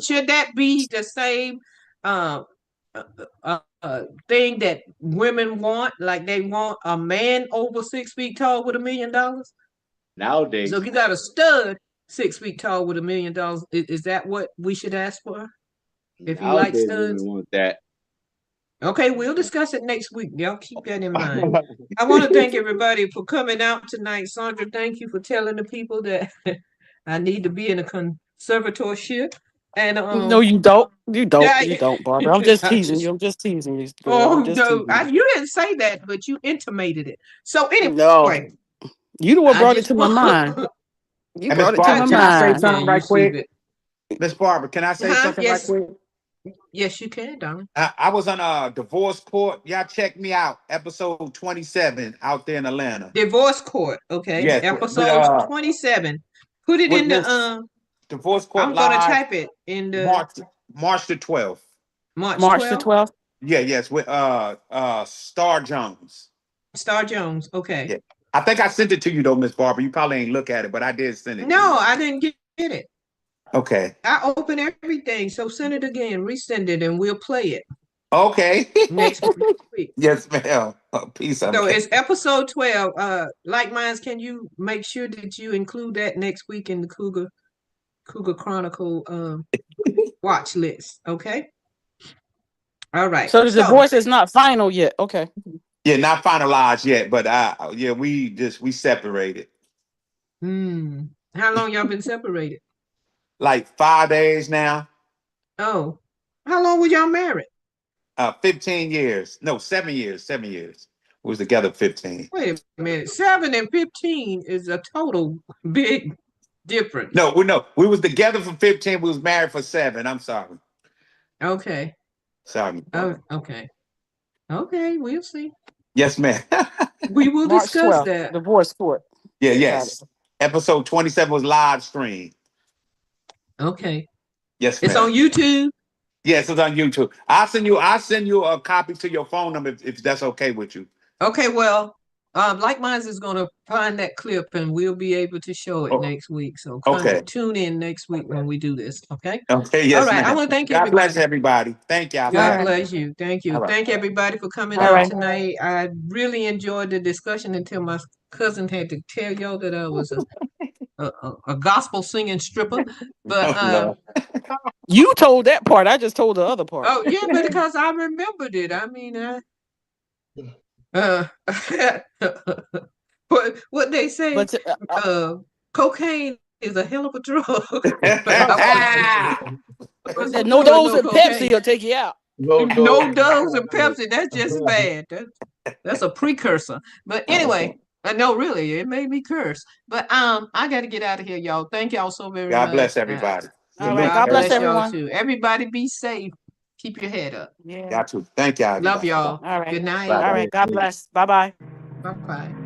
Should that be the same thing that women want? Like they want a man over 6 feet tall with $1 million? Nowadays. So if you got a stud 6 feet tall with $1 million, is that what we should ask for? If you like studs, want that. Okay, we'll discuss it next week. Y'all keep that in mind. I want to thank everybody for coming out tonight. Sandra, thank you for telling the people that I need to be in a conservatorship. And No, you don't. You don't. yeah, You don't, Barbara. I'm just teasing you. I'm just teasing you, girl. oh I'm just no, teasing you. you didn't say that, but you intimated it. So No, anyway, you the one I brought it just to my mind. You And Miss brought it to my Barbara, can I say mind. something right quick? it. Miss Barbara, can I say something right Yes, quick? yes, you can, darling. I was on a divorce court. Y'all check me out. Episode 27 out there in Atlanta. Divorce court. Okay, Yes, episode 27. Put it in the divorce court I'm gonna live type it in the March the 12th. March March the 12th. 12th. Yeah, yes, with Star Jones. Star Jones. Okay. Yeah. I think I sent it to you though, Miss Barbara. You probably ain't look at it, but I did send it. No, I didn't get it. Okay. I open everything, so send it again, resend it, and we'll play it. Okay. Next week. Yes, ma'am. Peace. So it's episode 12. Like Minds, can you make sure that you include that next week in the Cougar Chronicle watch list? Okay. All right. So the divorce is not final yet. Okay. Yeah, not finalized yet, but we separated. How long y'all been separated? Like 5 days now. Oh, how long were y'all married? 15 years. No, 7 years. 7 years. We was together 15. Wait a minute. 7 and 15 is a total big difference. No, we was together for 15. We was married for 7. I'm sorry. Okay. Sorry. Oh, okay. Okay, we'll see. Yes, ma'am. We will March discuss 12th, that. divorce court. Yeah, Got yes. Episode 27 was live stream. Okay. Yes, It's ma'am. on YouTube. Yes, it's on YouTube. I'll send you a copy to your phone number if that's okay with you. Okay, well, Like Minds is going to find that clip and we'll be able to show it next week. So tune in next week when we do this. Okay. Okay. Yes, all right. ma'am. I want to thank God everybody. bless everybody. Thank y'all. God bless you. Thank you. All right. Thank everybody for coming All out right. tonight. I really enjoyed the discussion until my cousin had to tell y'all that I was a gospel singing stripper. But You told that part. I just told the other part. oh yeah, but because I remembered it. I mean, what they say, But cocaine is a hell of a drug. no dose of Pepsi will take you out. No dose of Pepsi. That's just bad. That's a precursor. But anyway, no, really, it made me curse. But I got to get out of here, y'all. Thank y'all so very much. God bless everybody. All right. God bless y'all everyone. too. Everybody be safe. Keep your head up. Yeah. Got to. Thank y'all. Love y'all. All right. Good night. All right. God bless. Bye-bye. Bye-bye.